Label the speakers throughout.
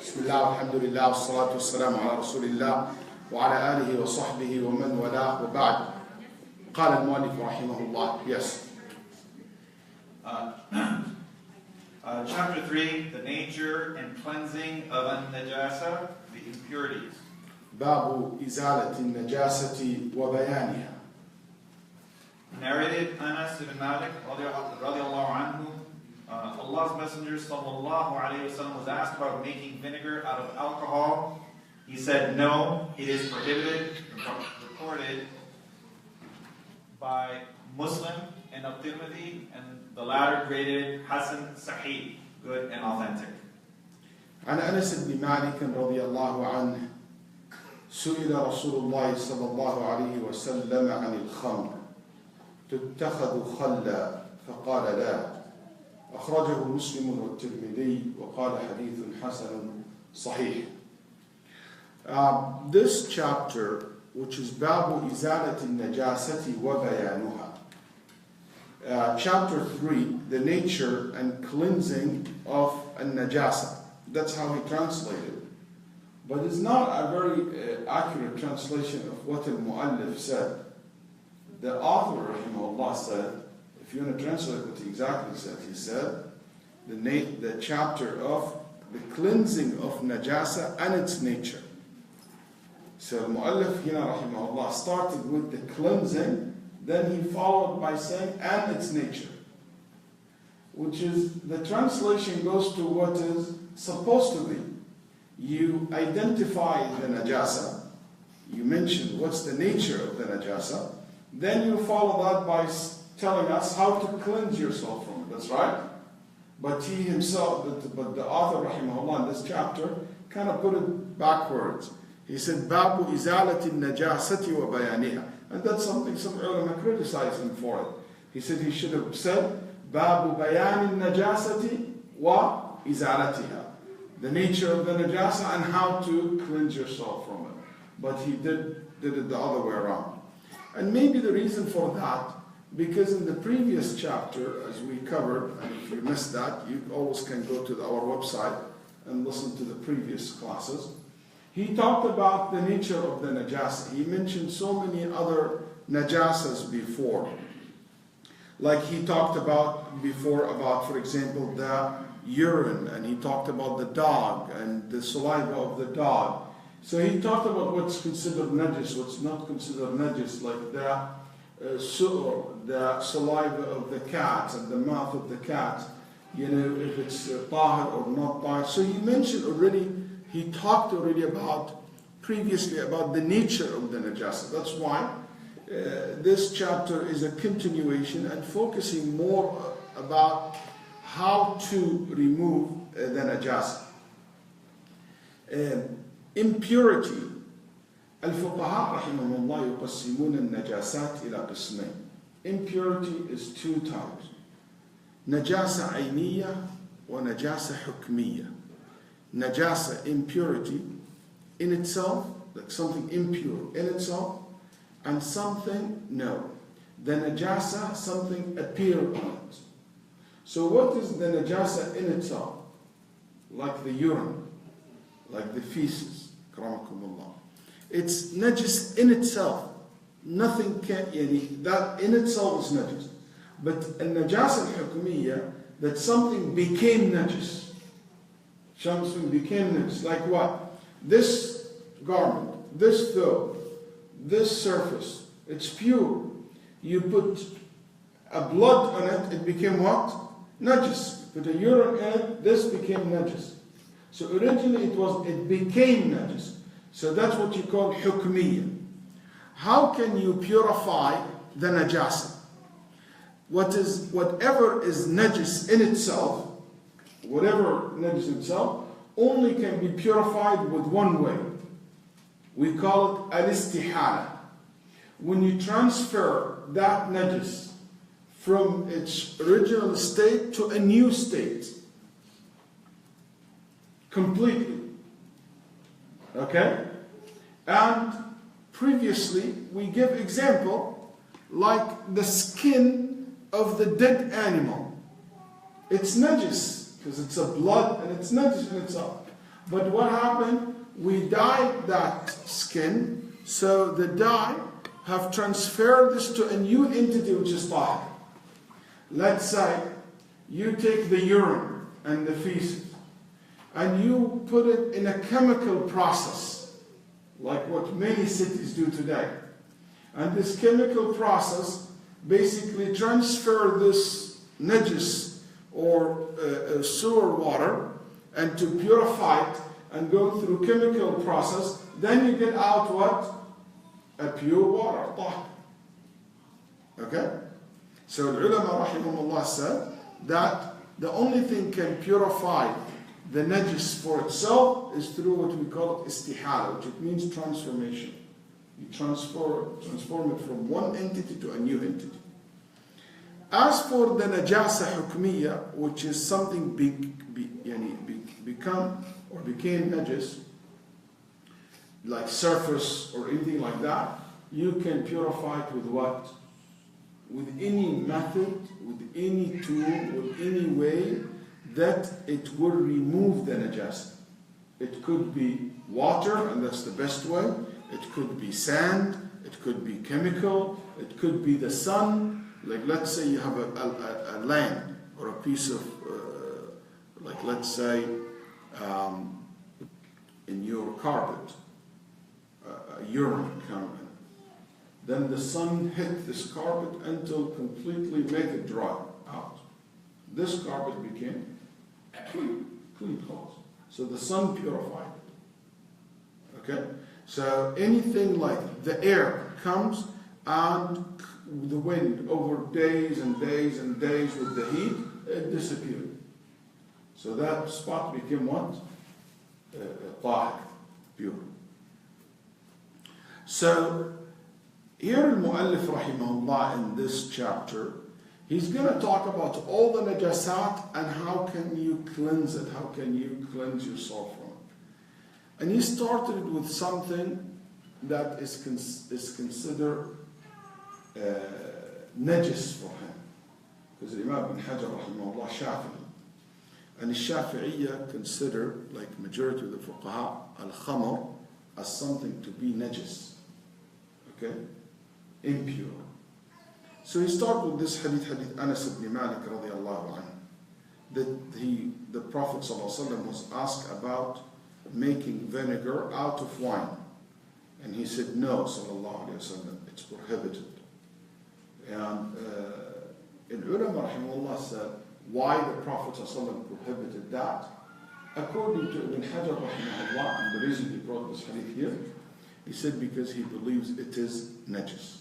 Speaker 1: بسم الله والحمد لله والصلاة والسلام على رسول الله وعلى آله وصحبه ومن والاه وبعد. قال المؤلف رحمه الله. Yes.
Speaker 2: Chapter 3, the nature and cleansing of an-najasa, the impurities.
Speaker 1: باب إزالة النجاسة وبيانها.
Speaker 2: Narrated Anas ibn Malik radiallahu anhu, Allah's Messenger sallallahu alayhi wa sallam was asked about making vinegar out of alcohol. He said, no, it is prohibited, recorded by Muslim and At-Tirmidhi, and the latter graded Hasan Sahih, good and authentic.
Speaker 1: عن أنس بن مالك رضي الله عنه سئل رسول الله صلى الله عليه وسلم عن الخمر تتخذ خلا فقال لا. أخرجه مسلم والترمذي وقال حديث حسن صحيح. This chapter, which is باب إزالة النجاسة وبيانها, chapter 3, the nature and cleansing of an-najasa. That's how he translated. But it's not a very accurate translation of what al-mu'allif said. The author, rahimahullah, said, if you want to translate what he exactly said, he said, the chapter of the cleansing of najasa and its nature. So al-mu'allif, rahimahullah, started with the cleansing, then he followed by saying, and its nature. Which is, the translation goes to what is supposed to be. You identify the najasa, you mention what's the nature of the najasa, then you follow that by telling us how to cleanse yourself from it. That's right. But he himself, but the author, rahimahullah, in this chapter, kind of put it backwards. He said, Babu izalati najasati wa bayaniha. And that's something some ulama criticized him for it. He said he should have said, Babu bayani najasati wa izalatiha. The nature of the najasa and how to cleanse yourself from it. But he did it the other way around. And maybe the reason for that, because in the previous chapter, as we covered, and if you missed that, you always can go to our website and listen to the previous classes. He talked about the nature of the najasa. He mentioned so many other najasas before. Like he talked about before about, for example, the urine, and he talked about the dog and the saliva of the dog. So he talked about what's considered najis, what's not considered najis, like the the saliva of the cat and the mouth of the cat, if it's tahir or not tahir. So he mentioned already, he talked already previously about the nature of the najasa. That's why this chapter is a continuation and focusing more about how to remove the najasa. Impurity. الفقهاء رحمهم الله يقسمون النجاسات إلى قسمين. Impurity is two types. نجاسة عينية ونجاسة حكمية. Najasa, impurity in itself, like something impure in itself, and something no. The najasa, something appear on it. So what is the najasa in itself? Like the urine, like the feces. Karamakumullah. It's najis in itself. Nothing can, that in itself is najis. But a najasa al-hukmiyya, that something became najis. Something became najis. Like what? This garment, this though, this surface, it's pure. You put a blood on it, it became what? Najis. Put a urine in it, this became najis. So originally it became najis. So that's what you call hukmiyya. How can you purify the najasa? Whatever is najis in itself, whatever najis in itself, only can be purified with one way. We call it al-istihala. When you transfer that najis from its original state to a new state, completely. Okay? And previously, we give example like the skin of the dead animal. It's najis because it's a blood and it's najis in itself. But what happened? We dyed that skin, so the dye have transferred this to a new entity which is tahir. Let's say you take the urine and the feces and you put it in a chemical process, like what many cities do today. And this chemical process basically transfer this najis or sewer water and to purify it and go through chemical process, then you get out what? A pure water, tahir. Okay? So the ulama rahimahullah said that the only thing can purify the najis for itself is through what we call istihala, which it means transformation. You transform it from one entity to a new entity. As for the najasa hukmiyya, which is something become or became najis, like surface or anything like that, you can purify it with what? With any method, with any tool, with any way that it will remove the najasa. It could be water, and that's the best way. It could be sand, it could be chemical, it could be the sun. Like let's say you have a land or a piece of, like let's say in your carpet, a urine coming. Then the sun hit this carpet until completely make it dry out. This carpet became clean clothes. So the sun purified it. Okay? So anything like the air comes and the wind over days and days and days with the heat, it disappeared. So that spot became what? Tahir, pure. So here al-Mu'allif rahimahullah in this chapter, he's going to talk about all the najasat and how can you cleanse it, how can you cleanse yourself from it. And he started with something that is considered najis for him. Because Imam ibn Hajar rahimahullah Shafi'i. And the Shafi'iyya consider, like majority of the fuqaha, al-khamr as something to be najis. Okay? Impure. So he starts with this hadith Anas ibn Malik radiallahu anhu, that the Prophet ﷺ was asked about making vinegar out of wine. And he said, no, sallallahu alayhi wasallam, it's prohibited. And ulama rahimahullah said, why the Prophet ﷺ prohibited that? According to Ibn Hajar rahimahullah, and the reason he brought this hadith here, he said because he believes it is najis.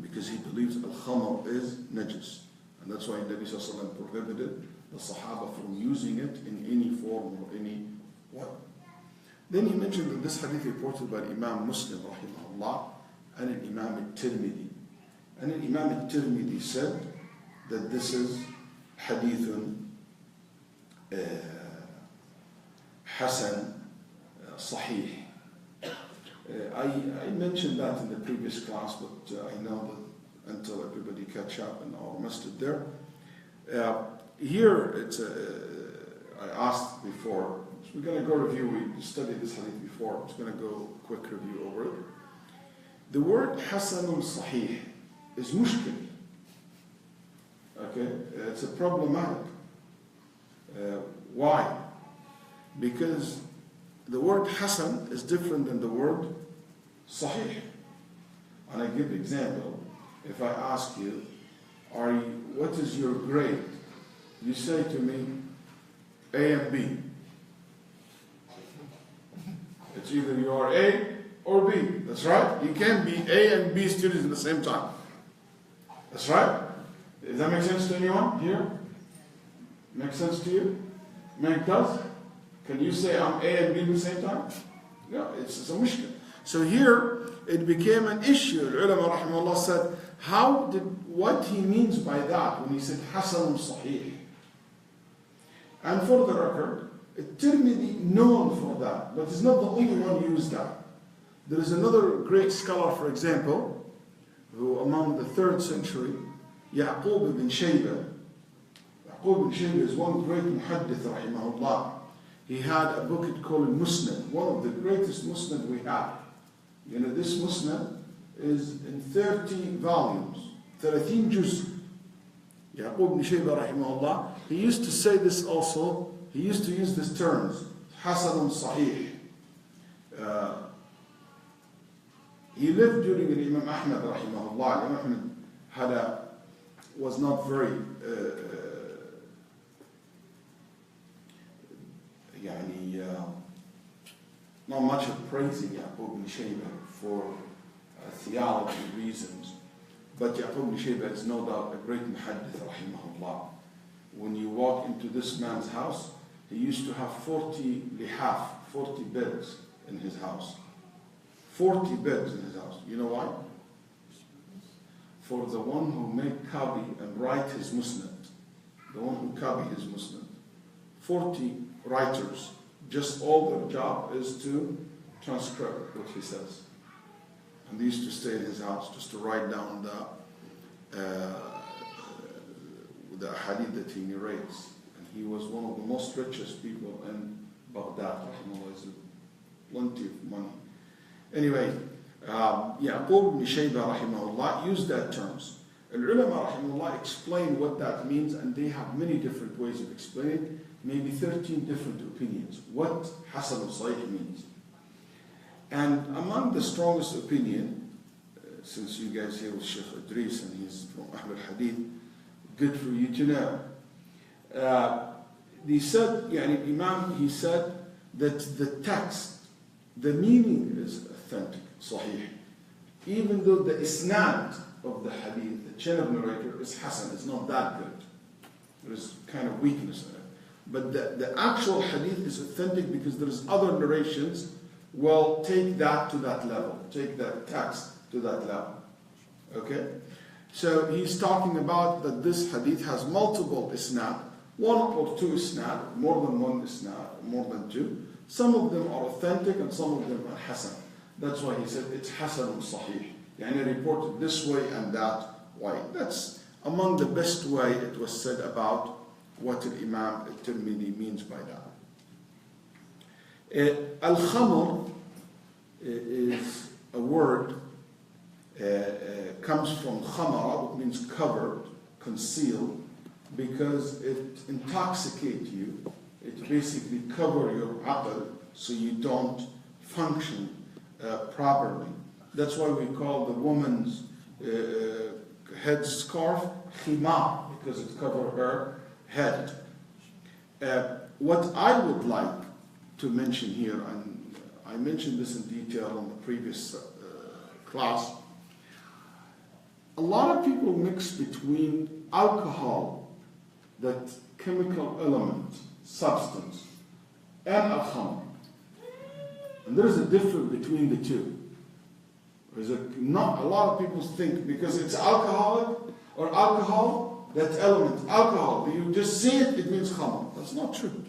Speaker 1: Because he believes al-khamr is najis. And that's why Nabi sallallahu alayhi wa prohibited the Sahaba from using it in any form or any way. Then he mentioned that this hadith reported by Imam Muslim rahimahullah and Imam al-Tirmidhi. And Imam al-Tirmidhi said that this is hadithun hasan sahih. I mentioned that in the previous class, but I know that until everybody catch up and all masjid there. Here, it's I asked before, so we're going to go review, we studied this hadith before, I'm just going to go quick review over it. The word hasanun sahih is mushkil. Okay, it's a problematic. Why? Because the word hasan is different than the word sahih. And I give an example. If I ask you, what is your grade? You say to me, A and B. It's either you are A or B. That's right. You can't be A and B students at the same time. That's right. Does that make sense to anyone here? Make sense to you? Make does? Can you say I'm A and B at the same time? No, it's a mushkil. So here it became an issue. The ulama rahimahullah said, what he means by that when he said hasanun sahih. And for the record, Tirmidhi known for that, but he's not the only one who used that. There is another great scholar, for example, who among the 3rd century, Ya'qub ibn Shaybah. Ya'qub ibn Shaybah is one great muhaddith rahimahullah. he had a book called Musnad, one of the greatest Musnad we have. You know, this Musnad is in 30 volumes, 30 juz. Yaqub ibn Shaybah rahimahullah, he used to say this also, he used to use these terms, Hasanun Sahih. He lived during Imam Ahmad rahimahullah. Imam Ahmad was not very not much of praising Yaqub ibn Shaybah for theology reasons. But Yaqub ibn Shaybah is no doubt a great muhaddith rahimahullah. When you walk into this man's house, he used to have 40 lihaf, 40 beds in his house. 40 beds in his house. You know why? For the one who made copy and write his musnad. The one who copy his musnad. 40 writers. Just all their job is to transcribe what he says. And they used to stay in his house just to write down the hadith that he narrates. And he was one of the most richest people in Baghdad. Plenty of money. Anyway, Yaqub ibn Shaybah rahimahullah used that terms. Al-ulama rahimahullah explain what that means, and they have many different ways of explaining, maybe 13 different opinions, what Hasan al-Sahih means. And among the strongest opinion, since you guys here with Shaykh Idris and he's from Ahl al-Hadith, good for you to know. They said, Imam, he said that the text, the meaning is authentic, sahih. Even though the isnad of the hadith, the chain of narrator is hasan, it's not that good. There is kind of weakness in it. But the actual hadith is authentic because there's other narrations will take that to that level, take that text to that level. Okay? So he's talking about that this hadith has multiple isnad, one or two isnad, more than one isnad, more than two. Some of them are authentic and some of them are hasan. That's why he said it's hasan sahih. Yani reported this way and that way. That's among the best way it was said about what Imam al-Tirmidhi means by that. Al-Khamr is a word, comes from khamara, which means covered, concealed, because it intoxicates you. It basically covers your aql so you don't function properly. That's why we call the woman's head scarf khimar, because it covers her head. What I would like to mention here, and I mentioned this in detail in the previous class, a lot of people mix between alcohol, that chemical element, substance, and al-khamr. And there is a difference between the two. Not a lot of people think because it's alcoholic or alcohol, that element, alcohol, you just see it, it means khamr. That's not true.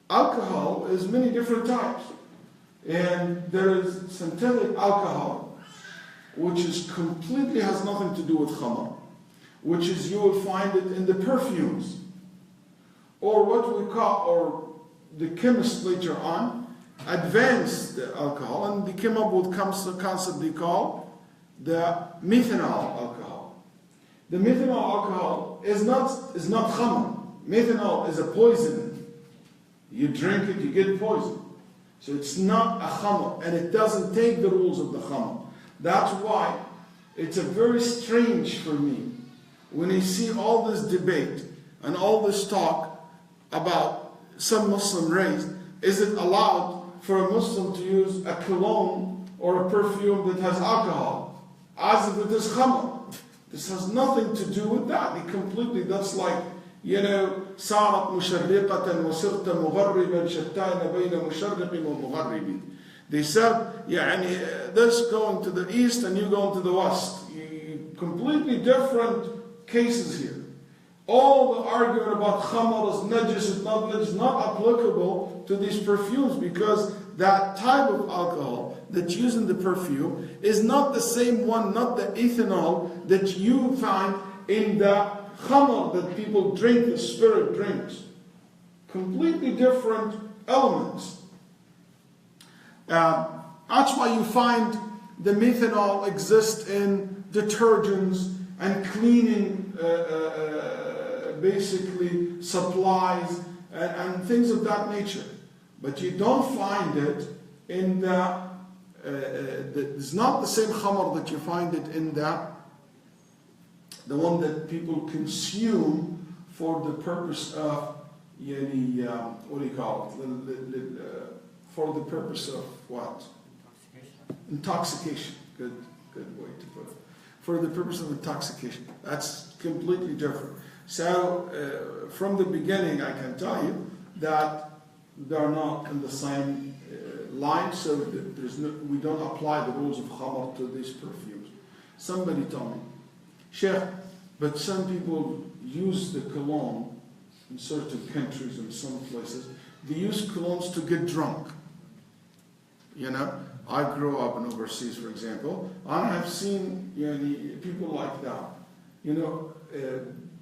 Speaker 1: Alcohol is many different types. And there is synthetic alcohol, which is completely has nothing to do with khamr, which is you will find it in the perfumes, or what we call, or the chemists later on advanced the alcohol, and they came up with a concept they call the methanol alcohol. The methanol alcohol is not khamr. Methanol is a poison. You drink it, you get poison. So it's not a khamr, and it doesn't take the rules of the khamr. That's why it's a very strange for me when I see all this debate and all this talk about some Muslim race. Is it allowed for a Muslim to use a cologne or a perfume that has alcohol, as if it is khamr? This has nothing to do with that. It completely, that's like, صارت مشرقة وصرت مغربا شتان بين مشرق ومغرب. They said, this going to the east and you going to the west. Completely different cases here. All the argument about khamr is najis, is not applicable to these perfumes, because that type of alcohol that's used in the perfume is not the same one, not the ethanol that you find in the khamr that people drink, the spirit drinks. completely different elements. That's why you find the methanol exists in detergents and cleaning basically supplies and things of that nature. But you don't find it in it's not the same khamr that you find it in the one that people consume for the purpose of, what do you call it? For the purpose of what? Intoxication. Good way to put it. For the purpose of intoxication. That's completely different. So, from the beginning, I can tell you that they're not in the same line, so we don't apply the rules of khamr to these perfumes. Somebody told me, Shaykh, but some people use the cologne in certain countries and some places. They use colognes to get drunk. I grew up in overseas, for example. I have seen people like that.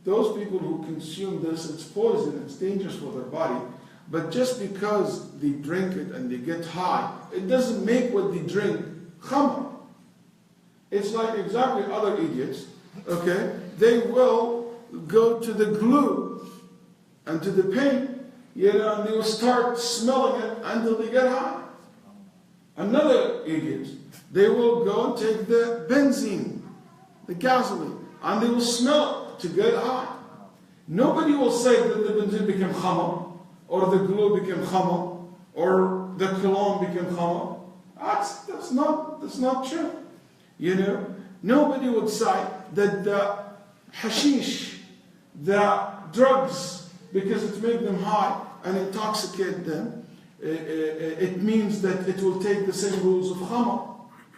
Speaker 1: Those people who consume this, it's poison, it's dangerous for their body. But just because they drink it and they get high, it doesn't make what they drink khamr. It's like exactly other idiots, okay? They will go to the glue and to the paint, and they will start smelling it until they get high. Another idiot, they will go and take the benzene, the gasoline, and they will smell it to get high. Nobody will say that the benzene became khamr, or the glue became khamr, or the cologne became khamr. That's not true. Nobody would say that the hashish, the drugs, because it made them high and intoxicate them, it means that it will take the same rules of khamr.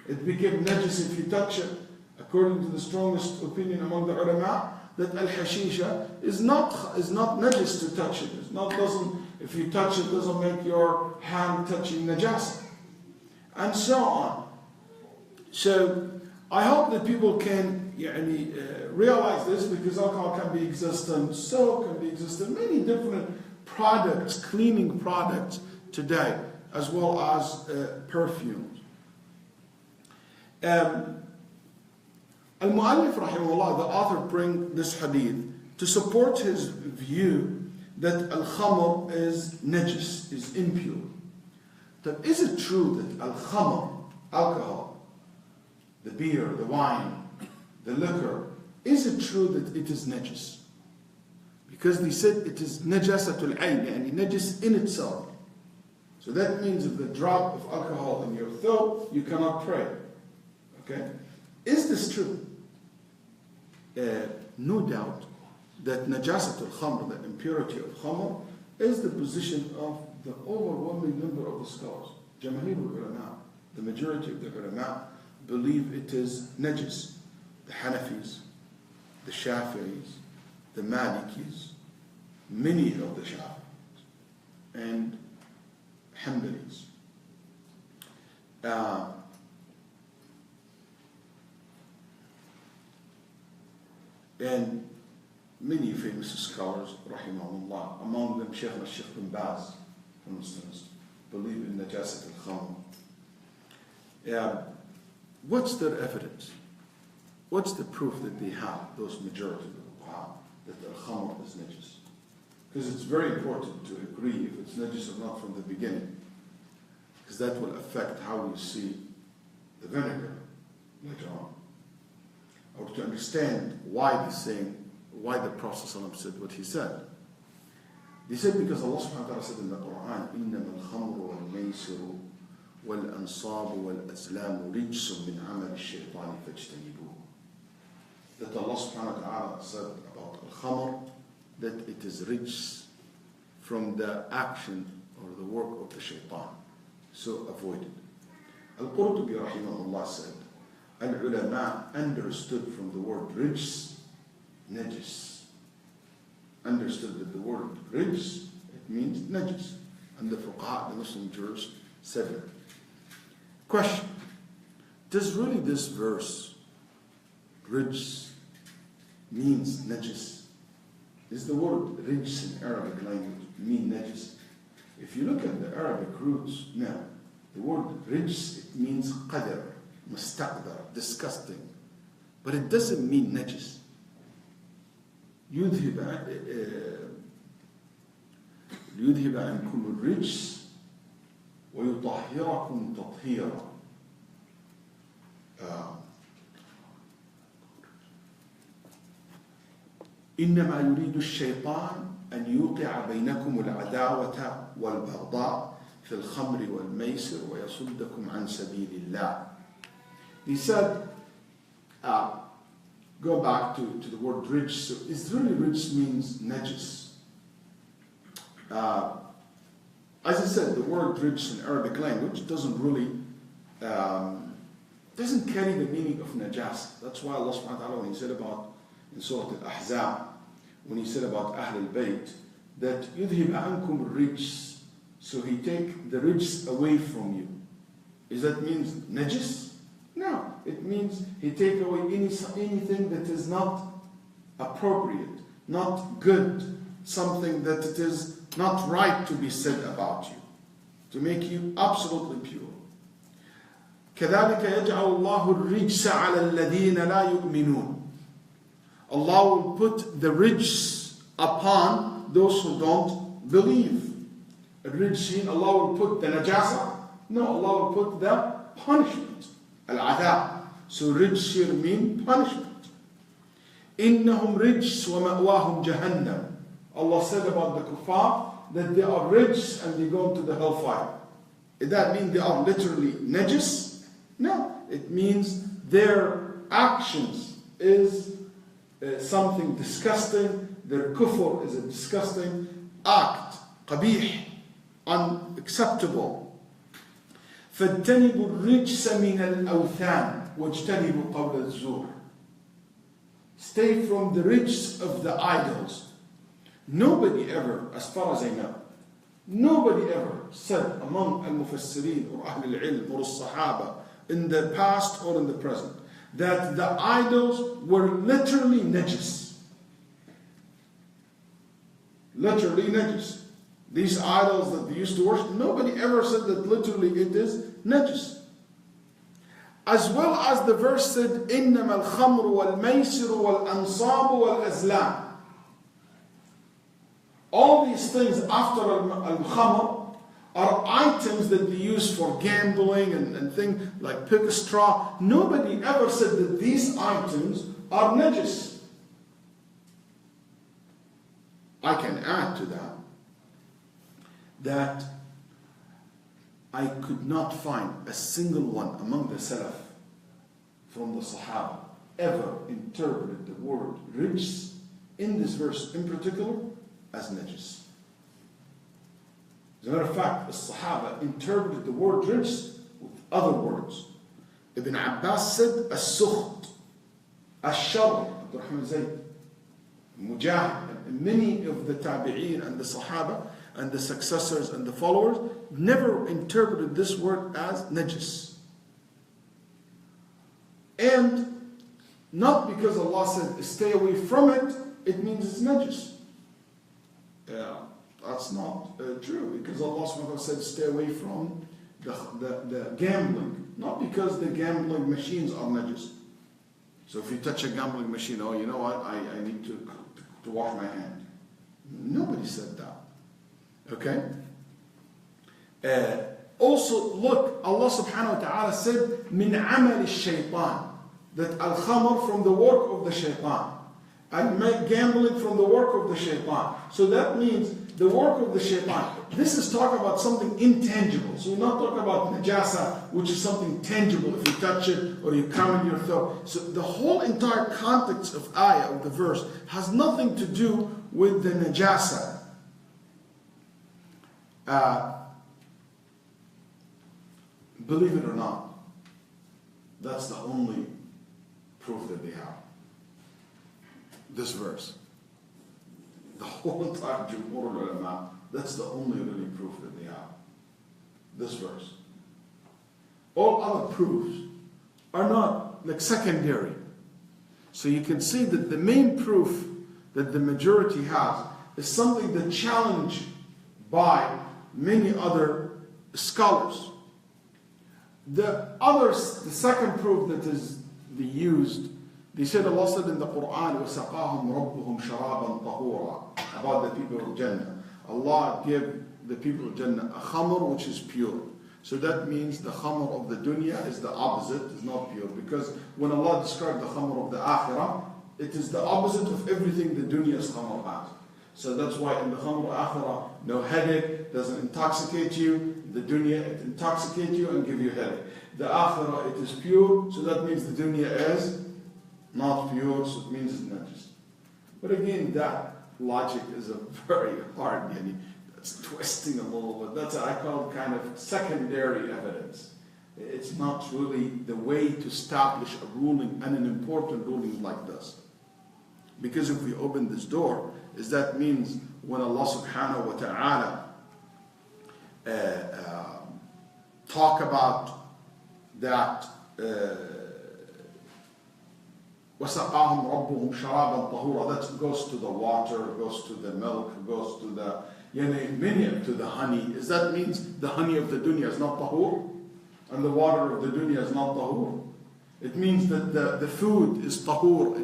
Speaker 1: It became najis if you touch it, according to the strongest opinion among the ulama, that al-hashisha is not najis to touch it. If you touch it, doesn't make your hand touching najasa. And so on. So, I hope that people can realize this, because alcohol can be existent, soap can be existent, many different products, cleaning products today, as well as perfumes. Al-Mu'allif rahimahullah, the author, brings this hadith to support his view that al-khamr is najis, is impure. But is it true that al-khamr, alcohol, the beer, the wine, the liquor, is it true that it is najis? Because they said it is najasatul ayn, yani najis in itself. So that means if the drop of alcohol in your throat, you cannot pray. Okay? Is this true? No doubt that najasatul khamr, the impurity of khamr, is the position of the overwhelming number of the scholars. Jamahir al-ulama, the majority of the ulama, believe it is najis. The Hanafis, the Shafi'is, the Malikis, many of the Shafi'is, and Hanbalis. And many famous scholars, rahimahullah, among them Shaykh bin Baz, for instance, believe in najasat al-khamr. What's their evidence? What's the proof that they have, those majority of the fuqaha, that al-khamr is najis? Because it's very important to agree if it's najis or not from the beginning, because that will affect how you see the vinegar later on. Or to understand why the Prophet ﷺ said what he said. He said because Allah subhanahu wa ta'ala said in the Quran, إِنَّمَا الْخَمْرُ وَالْمَيْسِرُ وَالْأَنصَابُ وَالْأَزْلَامُ رِجْسٌ مِّنْ عَمَلِ الشَّيْطَانِ فَاجْتَنِبُوهُ. That Allah subhanahu wa ta'ala said about al-khamr, that it is rich from the action or the work of the shaitan. So avoid it. Al-Qurtubi rahimahullah said, al-ulama understood from the word rijs, najis. Understood that the word rijs, it means najis. And the fuqaha, the Muslim jurists, said it. Question: does really this verse, rijs, means najis? Is the word rijs in Arabic language? mean najis. If you look at the Arabic roots, now, the word rijs, it means qadr, mustaqdar, disgusting. But it doesn't mean najis. يذهب عنكم الرجس ويطهركم تطهيرا. إنما يريد الشيطان أن يوقع بينكم العداوة والبغضاء في الخمر والميسر ويصدكم عن سبيل الله. He said, go back to the word rijs. So Israeli rijs means najis. As I said, the word rijs in Arabic language doesn't really doesn't carry the meaning of najas. That's why Allah subhanahu wa ta'ala, when he said about in Surah Al-Ahzab, when he said about Ahl al-Bayt, that يذهب عنكم الرجس, so he take the rijs away from you. Does that mean najis? No, it means he take away anything that is not appropriate, not good, something that it is not right to be said about you, to make you absolutely pure. كذلك يجعل الله الرجس على الذين لا يؤمنون. Allah will put the rijs upon those who don't believe. Rijs, Allah will put the najasa. No, Allah will put the punishment. Al-adab. So rijs here mean punishment. إنهم رجس ومأواهم جهنم. Allah said about the kuffar that they are rijs and they go into the hellfire. Does that mean they are literally najis? No, it means their actions is something disgusting. Their kufr is a disgusting act, qabih, unacceptable. فاجتنبوا الرجس من الأوثان واجتنبوا قول الزور. Stay from the rijs of the idols. Nobody ever, as far as I know, nobody ever said among al-mufassirin or ahl al-ilm or al-sahaba in the past or in the present that the idols were literally najis. Literally najis. These idols that they used to worship, nobody ever said that literally it is najis. As well as the verse said, إِنَّمَا الْخَمْرُ وَالْمَيْسِرُ وَالْأَنصَابُ وَالْأَزْلَامُ. All these things after al-khamr are items that they use for gambling and things like pick a straw. Nobody ever said that these items are najis. I can add to that I could not find a single one among the Salaf from the Sahaba ever interpreted the word rijs in this verse in particular as najis. As a matter of fact, the Sahaba interpreted the word rijs with other words. Ibn Abbas said as-sukht, as-shar, Abdurrahman Zayd, Mujahid, and many of the tabi'een and the Sahaba and the successors and the followers never interpreted this word as najis. And not because Allah said stay away from it, it means it's najis. Yeah, that's not true, because Allah subhanahu wa ta'ala said stay away from the gambling, not because the gambling machines are najis. So if you touch a gambling machine, oh, you know what, I need to wash my hand. Nobody said that. Okay? Also, look, Allah subhanahu wa ta'ala said, min amal al-shaytan, that al-khamr from the work of the shaytan, and gambling from the work of the shaytan. So that means the work of the shaytan. This is talking about something intangible. So we're not talking about najasa, which is something tangible if you touch it or you come in your throat. So the whole entire context of ayah, of the verse, has nothing to do with the najasa. Believe it or not, that's the only proof that they have. This verse. The whole entire Jumhur al-Ulama, that's the only really proof that they have. This verse. All other proofs are not like secondary. So you can see that the main proof that the majority has is something that challenges by many other scholars. The second proof that is used, they said Allah said in the Quran, وَسَقَاهُمْ رَبُّهُمْ شَرَابًا طَهُورًا, about the people of Jannah. Allah gave the people of Jannah a khamr which is pure. So that means the khamr of the dunya is the opposite, is not pure. Because when Allah described the khamr of the akhirah, it is the opposite of everything the dunya's khamr has. So that's why in the khamr akhirah, no headache, doesn't intoxicate you. The dunya, it intoxicates you and give you headache. The akhirah, it is pure, so that means the dunya is not pure, so it means it's najis. But again, that logic is a very hard, it's twisting a little bit. That's what I call kind of secondary evidence. It's not really the way to establish a ruling, and an important ruling like this. Because if we open this door, that means when Allah subhanahu wa ta'ala talk about that وَسَقَاهُمْ رَبُّهُمْ شَرَابًا طَهُورًا, that goes to the water, goes to the milk, goes to the to the honey. Is that means the honey of the dunya is not tahur? And the water of the dunya is not tahur? It means that the food is tahur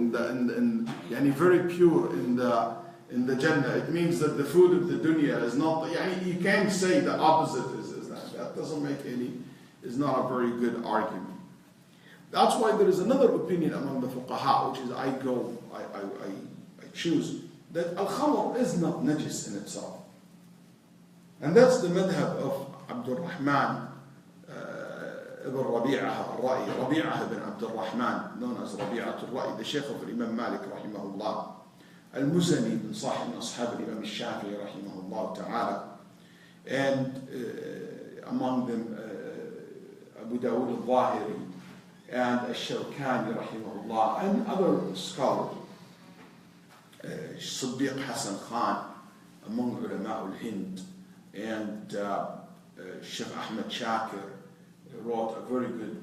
Speaker 1: very pure in the Jannah. It means that the food of the dunya is not, you can't say the opposite is that. That doesn't make is not a very good argument. That's why there is another opinion among the fuqaha, which is I choose, that al-khamr is not najis in itself. And that's the madhab of Abdul Rahman ibn Rabi'ah al-Ra'i, Rabi'ah ibn Abdul Rahman, known as Rabi'ah al-Ra'i, the Shaykh of Imam Malik rahimahullah, al-Muzani bin Sahib min Ashab al-Imam al-Shafi'i rahimahullah ta'ala, and among them Abu Dawud al-Zahiri, and al-Shawkani rahimahullah, and other scholars, Siddiq Hassan Khan, among ulama al-Hind, and Shaykh Ahmed Shakir wrote a very good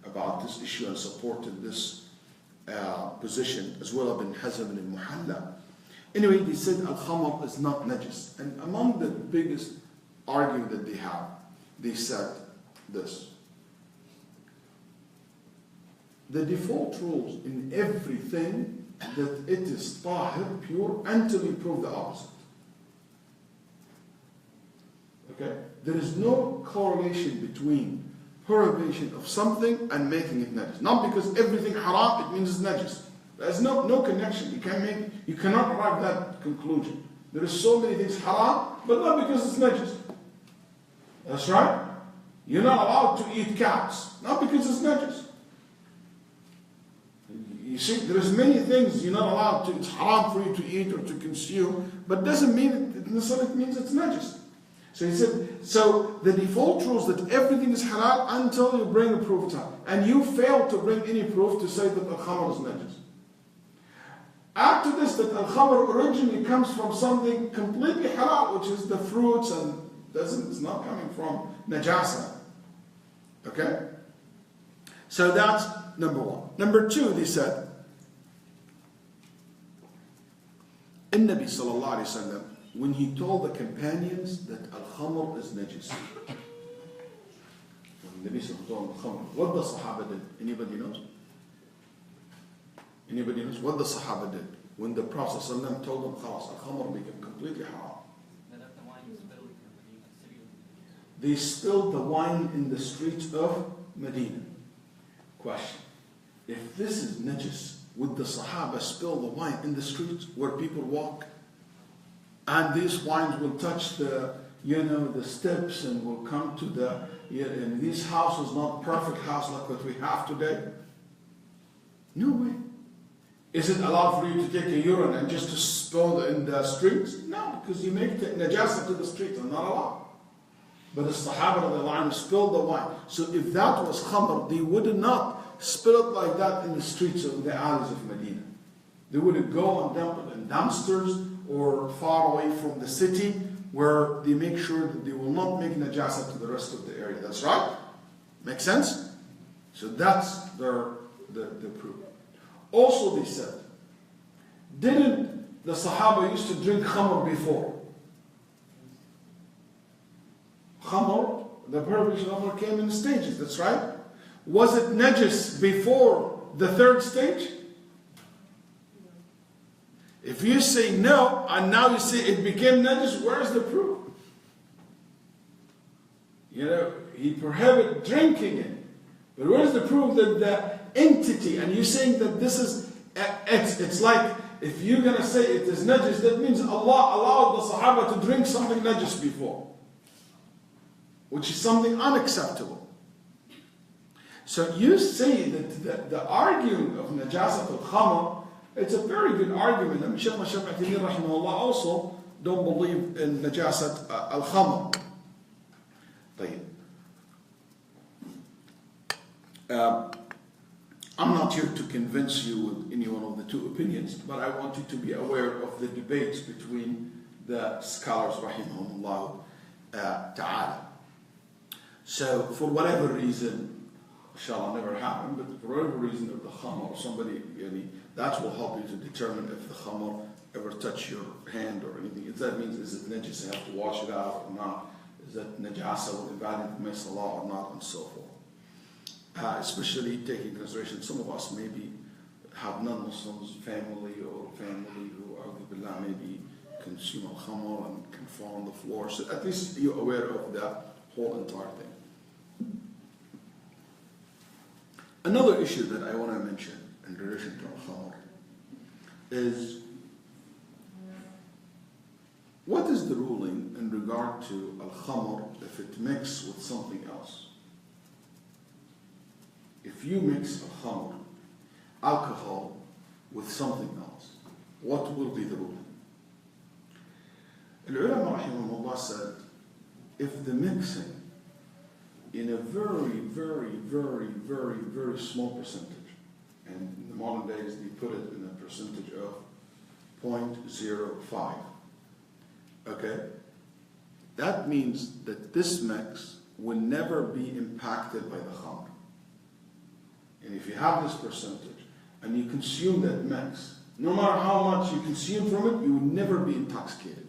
Speaker 1: about this issue and supported this position, as well as Ibn Hazm and al-Muhalla. Anyway, they said al-khamr is not najis. And among the biggest argument that they have, they said this: the default rules in everything that it is tahir, pure, until you prove the opposite. Okay? There is no correlation between prohibition of something and making it najis. Not because everything haram, it means it's najis. There's no connection. You cannot arrive at that conclusion. There is so many things haram, but not because it's najis. That's right. You're not allowed to eat cats, not because it's najis. You see, there's many things you're not allowed to, it's haram for you to eat or to consume, but doesn't mean it necessarily means it's najis. So he said, so the default rule is that everything is halal until you bring a proof to it. And you fail to bring any proof to say that al-khamr is najis. Add to this that al-khamr originally comes from something completely halal, which is the fruits, and it's not coming from najasa. Okay? So that's number one. Number two, they said, in Nabi sallallahu alayhi wa sallam, when he told the companions that al-khamr is najis. When Nabi sallallahu told al-khamr, what the Sahaba did? Anybody knows? Anybody knows what the Sahaba did? When the Prophet sallallahu told them, khalas, al-khamr became completely haram. They spilled the wine in the streets of Medina. Question: if this is najis, would the Sahaba spill the wine in the streets where people walk? And these wines will touch the steps and will come to and these houses, not perfect house like what we have today. No way. Is it allowed for you to take a urine and just to spill in the streets? No, because you make najasa to the streets and not allowed. But the Sahaba spilled the wine. So if that was khamr, they would not spill it like that in the streets of the alleys of Medina. They would go and dump it in dumpsters or far away from the city, where they make sure that they will not make najasa to the rest of the area. That's right? Make sense? So that's the proof. Also they said, didn't the Sahaba used to drink khamr before? Khamr, the prohibition of khamr came in stages, that's right. Was it najis before the third stage? If you say no, and now you say it became najis, where's the proof? You know, he prohibited drinking it. But where's the proof that the entity, and you're saying that this is, it's like, if you're going to say it is najis, that means Allah allowed the Sahaba to drink something najis before, which is something unacceptable. So you say that the argument of najasat al-khamr, it's a very good argument. And Shaykh rahimahullah also don't believe in najasat al-khamr. I'm not here to convince you with any one of the two opinions, but I want you to be aware of the debates between the scholars rahimahumullah ta'ala. So for whatever reason, inshallah never happen, but for whatever reason of the khamr, or somebody, that will help you to determine if the khamr ever touch your hand or anything. If that means is it najis, you have to wash it out or not. Is that najasa will invalidate my salah or not, and so forth. Especially taking into consideration, some of us maybe have non-Muslims, family who billah, maybe consume al-khamr and can fall on the floor. So at least you're aware of the whole entire thing. Another issue that I want to mention in relation to al-khamr is, what is the ruling in regard to al-khamr if it mixes with something else? If you mix al-khamr, alcohol, with something else, what will be the ruling? Al-ulama rahimahullah said, if the mixing in a very, very, very, very, very small percentage, and in the modern days they put it in a percentage of 0.05, okay? That means that this mix will never be impacted by the khamr. And if you have this percentage and you consume that mix, no matter how much you consume from it, you will never be intoxicated.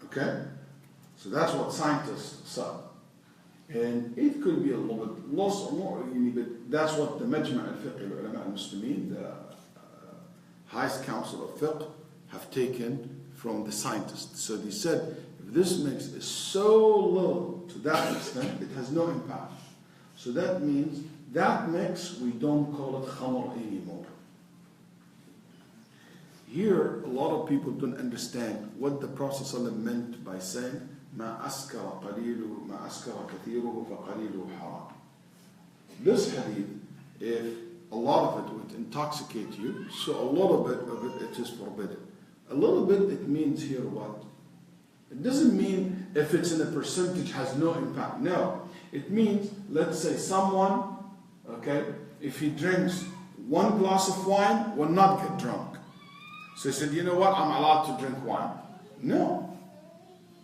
Speaker 1: Okay? So that's what scientists said. And it could be a little bit less or more, but that's what the Majma' al-Fiqh al-Ulama al-Muslimin, the highest council of fiqh, have taken from the scientists. So they said, if this mix is so little to that extent, it has no impact. So that means that mix, we don't call it khamr anymore. Here, a lot of people don't understand what the Prophet ﷺ meant by saying, مَا أَسْكَرَ قَلِيلُهُ مَا أَسْكَرَ كَثِيرُهُ فَقَلِيلُهُ حَرَامٌ. This hadith, if a lot of it would intoxicate you, so a little bit of it is forbidden. A little bit, it means here what? It doesn't mean if it's in a percentage has no impact. No. It means, let's say someone, okay, if he drinks one glass of wine, will not get drunk. So he said, you know what, I'm allowed to drink wine. No.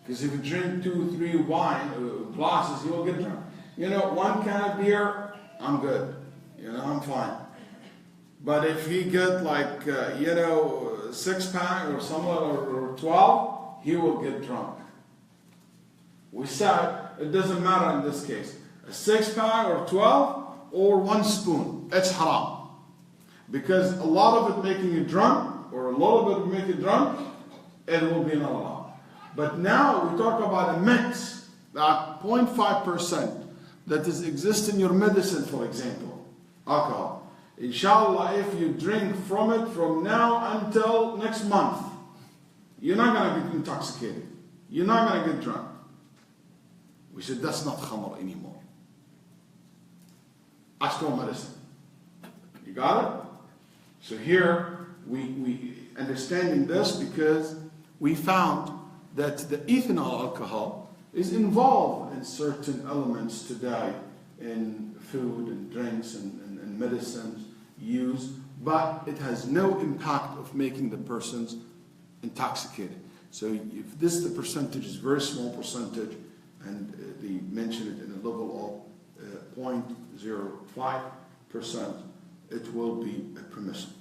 Speaker 1: Because if you drink 2, 3 wine glasses, you will get drunk. You know, 1 can of beer, I'm good. You know, I'm fine. But if he get like, 6-pack or somewhere or 12, he will get drunk. We said, it doesn't matter in this case. A 6-pack or 12 or 1 spoon. It's haram. Because a lot of it making you drunk, or a little bit of making you drunk, it will be not allowed. But now we talk about a mix, that 0.5% that is exist in your medicine, for example, alcohol. Inshallah, if you drink from it from now until next month, you're not going to get intoxicated. You're not going to get drunk. We said that's not khamr anymore. Ashko medicine. You got it? So here we understanding this because we found that the ethanol alcohol is involved in certain elements today in food and drinks and medicines used, but it has no impact of making the persons intoxicated. So if the percentage is very small percentage, and they mention it in a level of 0.05%, it will be a permission.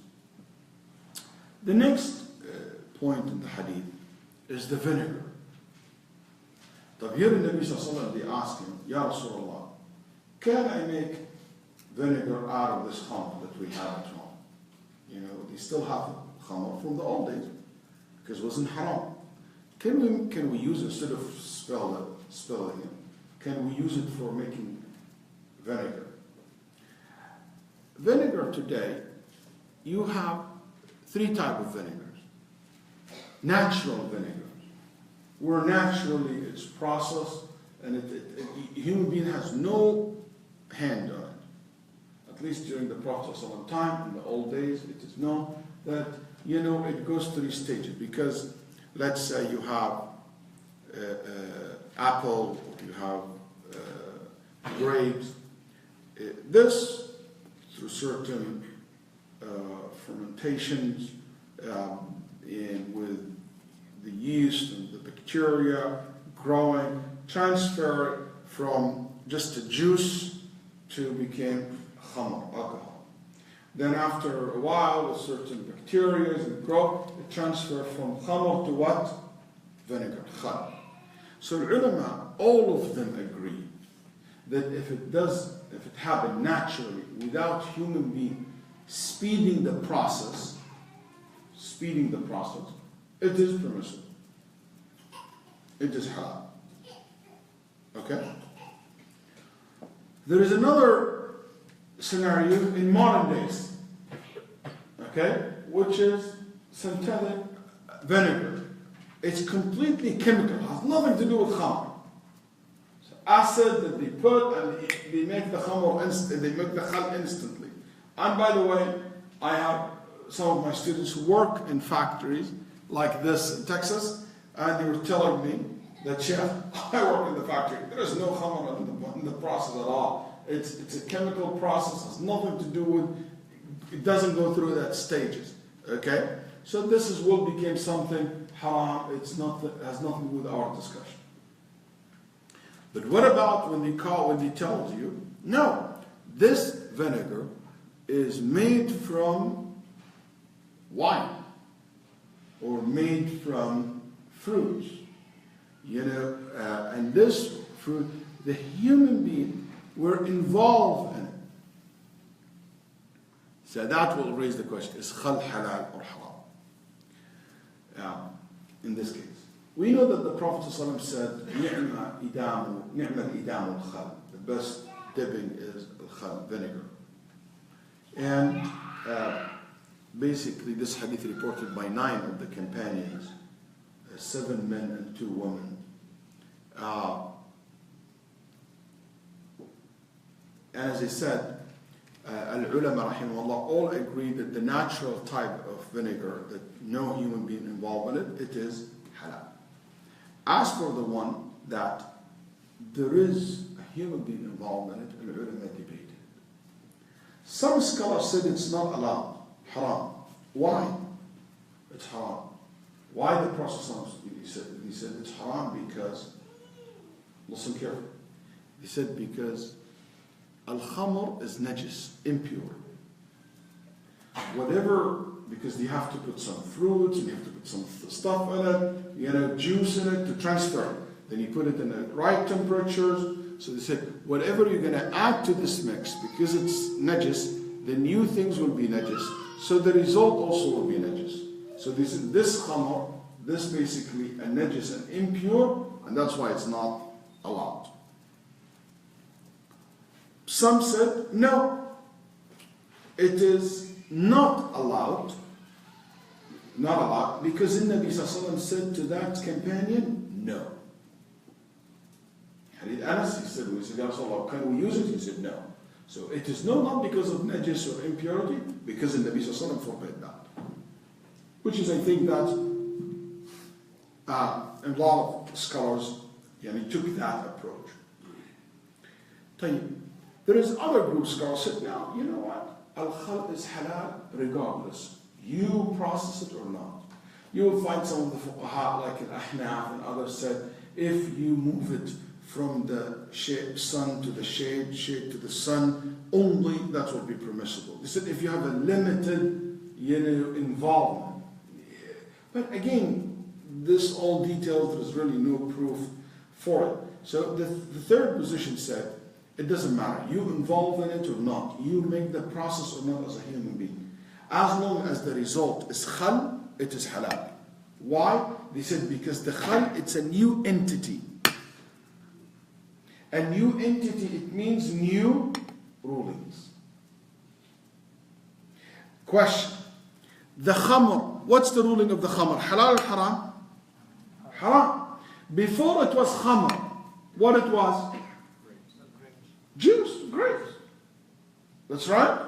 Speaker 1: The next point in the hadith is the vinegar. طب here the Nabi sallallahu alaihi wasallam, they ask him, Ya Rasulullah, can I make vinegar out of this khamr that we have at home? You know, they still have khamr from the old days because it wasn't haram. Can we use it instead of spilling it? Can we use it for making vinegar? Vinegar today, you have 3 types of vinegars. Natural vinegars, where naturally it's processed and a human being has no hand on it. At least during the Prophet's time, in the old days, it is known that, you know, it goes 3 stages. Because let's say you have apple, you have grapes. This, through certain fermentations and with the yeast and the bacteria growing, transfer it from just a juice to become khamr, alcohol. Then after a while, with certain bacteria and grow, it transfers from khamr to what? Vinegar, khal. So the ulama, all of them agree that if it happens naturally, without human being speeding the process, it is permissible. It is halal. Okay? There is another scenario in modern days, okay, which is synthetic vinegar. It's completely chemical, it has nothing to do with khamr. So acid that they put and they make the khamr they make the khal instantly. And by the way, I have some of my students who work in factories like this in Texas, and they were telling me that, Sheikh, I work in the factory. There is no khamr in the process at all. It's a chemical process. Has nothing to do with. It doesn't go through that stages. Okay, so this is what became something haram. It's not. Has nothing to do with our discussion. But what about when they tell you, no, this vinegar is made from wine or made from fruits, you know, and this fruit, the human being were involved in it. So that will raise the question, is khal halal or haram? In this case, we know that the Prophet ﷺ said, ni'ma idamu al-khal, the best dipping is al-khal, vinegar. And basically this hadith reported by 9 of the companions, 7 men and 2 women. And as I said, al-ulama rahimahullah all agree that the natural type of vinegar that no human being involved in it is halal. As for the one that there is a human being involved in it, al-ulama debated. Some scholars said it's not allowed, haram. Why? It's haram. Why the Prophet he said it's haram because, listen carefully, he said because al-khamr is najis, impure. Whatever, because you have to put some fruits and you have to put some stuff in it, you know, juice in it to transfer it. Then you put it in the right temperatures. So they said, whatever you're going to add to this mix, because it's najis, the new things will be najis. So the result also will be najis. So this khamr, this basically a najis and impure, and that's why it's not allowed. Some said, no, it is not allowed, because the Nabi Sallallahu Alaihi Wasallam said to that companion, no. Hadith Anas, he said, Ya Rasulullah, can we use it? He said, no. So it is no, not because of najis or impurity, because the Nabi Sallallahu Alaihi Wasallam forbade that. Which is, I think, that a lot of scholars took that approach. There is other group scholars said, now, you know what? Al-khal is halal regardless. You process it or not. You will find some of the fuqaha, like al-ahnaf and others said, if you move it from the sun to the shade to the sun, only that will be permissible. They said if you have a limited involvement, But again, this all details, there is really no proof for it. So the third position said, it doesn't matter. You involve in it or not. You make the process or not as a human being. As long as the result is khal, it is halal. Why? They said because the khal, it's a new entity. A new entity, it means new rulings. Question. The khamr, what's the ruling of the khamr? Halal or haram? Haram. Before it was khamr, what it was? Juice, grapes. That's right.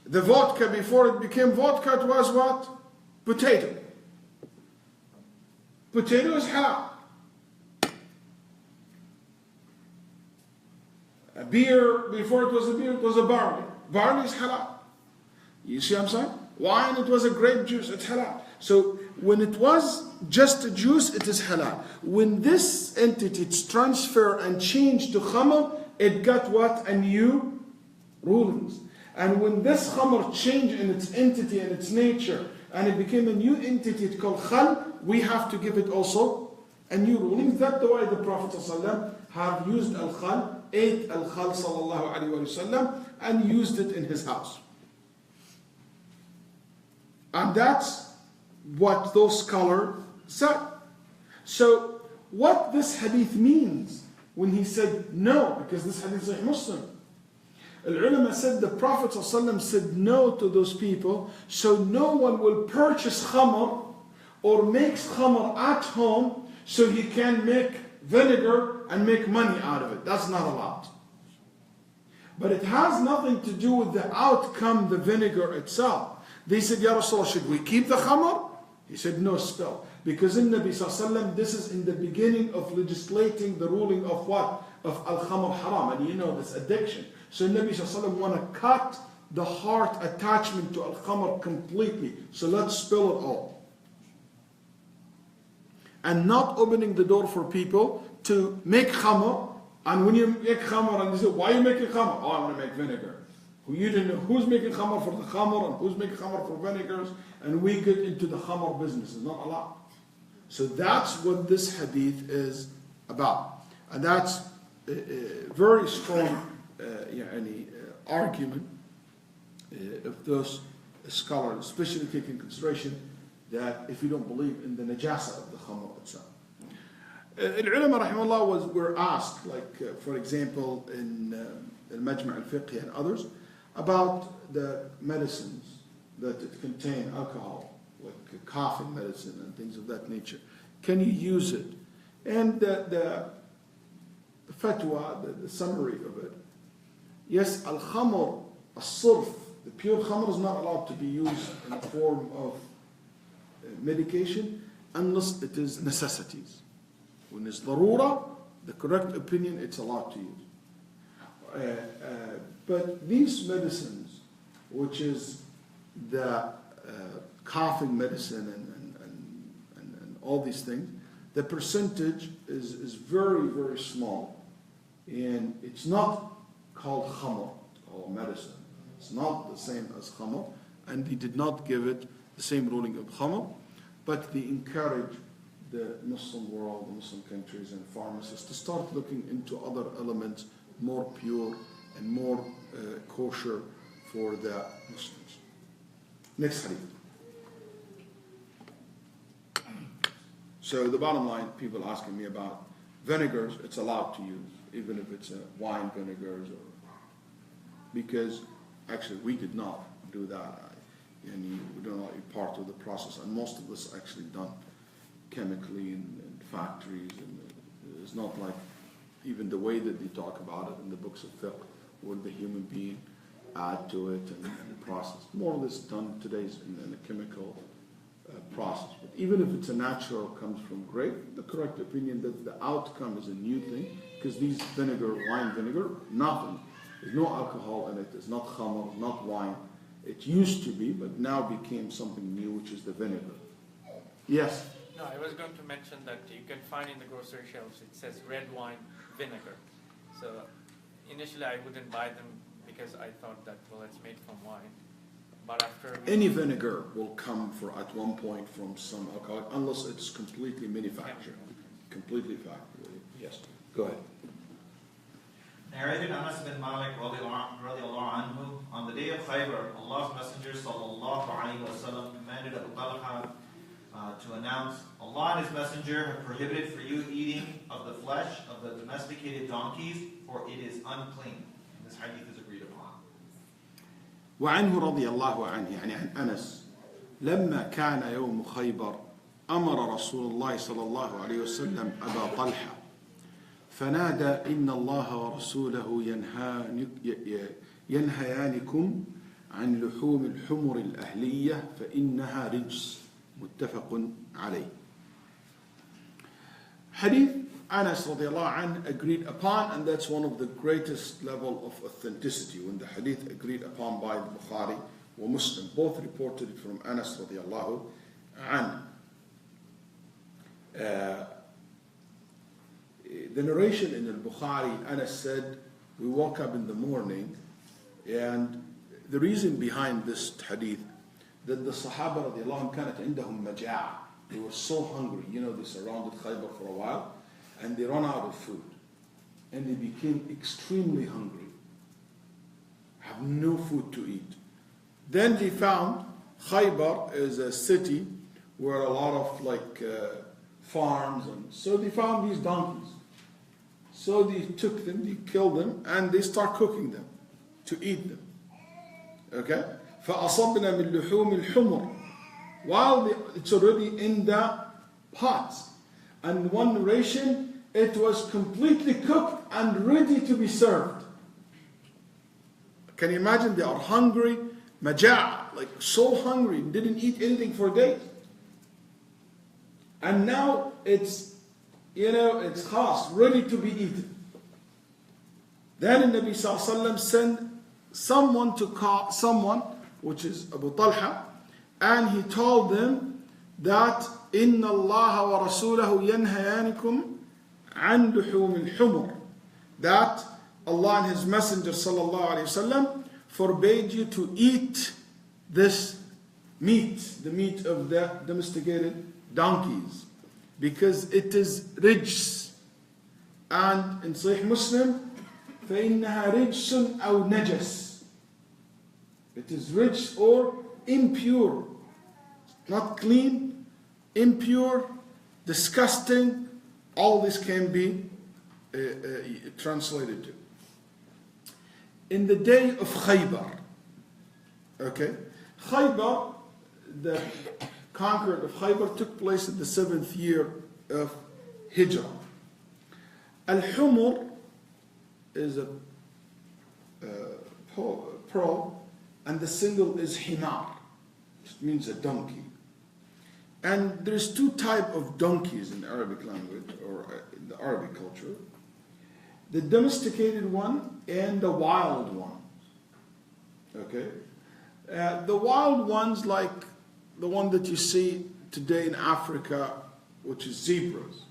Speaker 1: The vodka, before it became vodka, it was what? Potato. Potato is halal. A beer, before it was a beer, it was a barley. Barley is halal. You see what I'm saying? Wine, it was a grape juice, it's halal. So when it was just a juice, it is halal. When this entity it's transferred and changed to khamr, it got what? A new rulings. And when this khamr changed in its entity and its nature, and it became a new entity, it's called khal, we have to give it also a new ruling. That's the way the Prophet ﷺ have used al-khal, ate al-khal sallallahu alayhi wa sallam, and used it in his house. And that's what those scholars said. So what this hadith means when he said no, because this hadith is Muslim. Al-ulama said the Prophet ﷺ said no to those people, so no one will purchase khamr or makes khamr at home so he can make vinegar and make money out of it. That's not allowed. But it has nothing to do with the outcome, the vinegar itself. They said, Ya Rasulullah, should we keep the khamr? He said, no, spill. Because in Nabi Sallallahu this is in the beginning of legislating the ruling of what? Of al-khamr haram. And you know this addiction. So Nabi Sallallahu want to cut the heart attachment to al-khamr completely. So let's spill it all. And not opening the door for people to make khamr. And when you make khamr, and they say, why are you making khamr? Oh, I want to make vinegar. You didn't know who's making khamr for the khamr and who's making khamr for vinegars, and we get into the khamr business. It's not allowed. So that's what this hadith is about. And that's a very strong argument of those scholars, especially taking consideration that if you don't believe in the najasa of the khamr itself. Al-ulama rahimahullah were asked, like for example in al-Majma' al-Fiqh and others, about the medicines that contain alcohol, like coughing medicine and things of that nature. Can you use it? And the fatwa, the summary of it, yes, al-khamr, al-surf, the pure khamr is not allowed to be used in a form of medication unless it is necessities. When it's darura, the correct opinion, it's allowed to use. But these medicines, which is the coughing medicine and all these things, the percentage is very, very small. And it's not called khamr, it's called medicine. It's not the same as khamr, and they did not give it the same ruling of khamr, but they encourage the Muslim world, the Muslim countries and pharmacists to start looking into other elements more pure and more kosher for the Muslims. Next hadith. So the bottom line, people asking me about vinegars, it's allowed to use, even if it's wine vinegars, because actually we did not do that. And we don't know part of the process, and most of this actually done chemically in factories, and it's not like even the way that they talk about it in the books of fiqh, where the human being add to it and process. More of this done today in a chemical process. But even if it's a natural, comes from grape, the correct opinion that the outcome is a new thing, because these vinegar, wine vinegar, nothing. There's no alcohol in it. It's not khamr, not wine. It used to be, but now became something new, which is the vinegar. Yes?
Speaker 3: No, I was going to mention that you can find in the grocery shelves, it says red wine vinegar. So initially I wouldn't buy them because I thought that, well, it's made from wine. but after
Speaker 1: Any vinegar will come for at one point from some alcohol, unless it's completely manufactured. Completely factory. Yes. Go ahead.
Speaker 2: Narrated Anas bin Malik radiallahu anhu, on the day of Khaybar, Allah's Messenger sallallahu alayhi wa sallam commanded Abu Talha to announce, Allah and His Messenger have prohibited for you eating of the flesh of the domesticated donkeys, for it is unclean. And this hadith is agreed upon.
Speaker 1: وعنه رضي الله عنه يعني عن أنس لما كان يوم خيبر أمر رسول الله صلى الله عليه وسلم أبا طلحة فنادى إن الله ورسوله ينهيانكم عن لحوم الحمر الأهلية فإنها رجس متفق عليه. Hadith Anas radiallahu anh agreed upon, and that's one of the greatest level of authenticity when the hadith agreed upon by the Bukhari or Muslim. Both reported it from Anas radiallahu anh. The narration in al-Bukhari, Anas said, we woke up in the morning, and the reason behind this hadith, that the Sahaba radiallahu anh كانت عندهم مجاعة. They were so hungry. You know, they surrounded Khaybar for a while, and they ran out of food. And they became extremely hungry. Have no food to eat. Then they found Khaybar is a city where a lot of farms, and so they found these donkeys. So they took them, they killed them, and they start cooking them to eat them. Okay? فَأَصَبْنَا مِنْ لُحُومِ الْحُمُرِ. While it's already in the pots. And one narration, it was completely cooked and ready to be served. Can you imagine? They are hungry, maja', like so hungry, didn't eat anything for days. And now it's khalas, ready to be eaten. Then the Nabi Sallallahu Alaihi Wasallam sent someone to call someone, which is Abu Talha, and he told them that إِنَّ اللَّهَ وَرَسُولَهُ يَنْهَيَانِكُمْ عَنْ لُحُومِ الْحُمُرِ, that Allah and His Messenger sallallahu alaihi wasallam forbade you to eat this meat, the meat of the domesticated donkeys, because it is rijs. And in Sahih Muslim, فَإِنَّهَا رِجْسٌ أَوْ نَجَسٌ. It is rich or impure, not clean, impure, disgusting. All this can be translated to. In the day of Khaybar, okay, Khaybar, the conquest of Khaybar took place in the 7th year of Hijrah. Al-Humur is a plural, and the single is Himar. It means a donkey. And there's two types of donkeys in the Arabic language, or in the Arabic culture. The domesticated one and the wild one. Okay? The wild ones, like the one that you see today in Africa, which is zebras.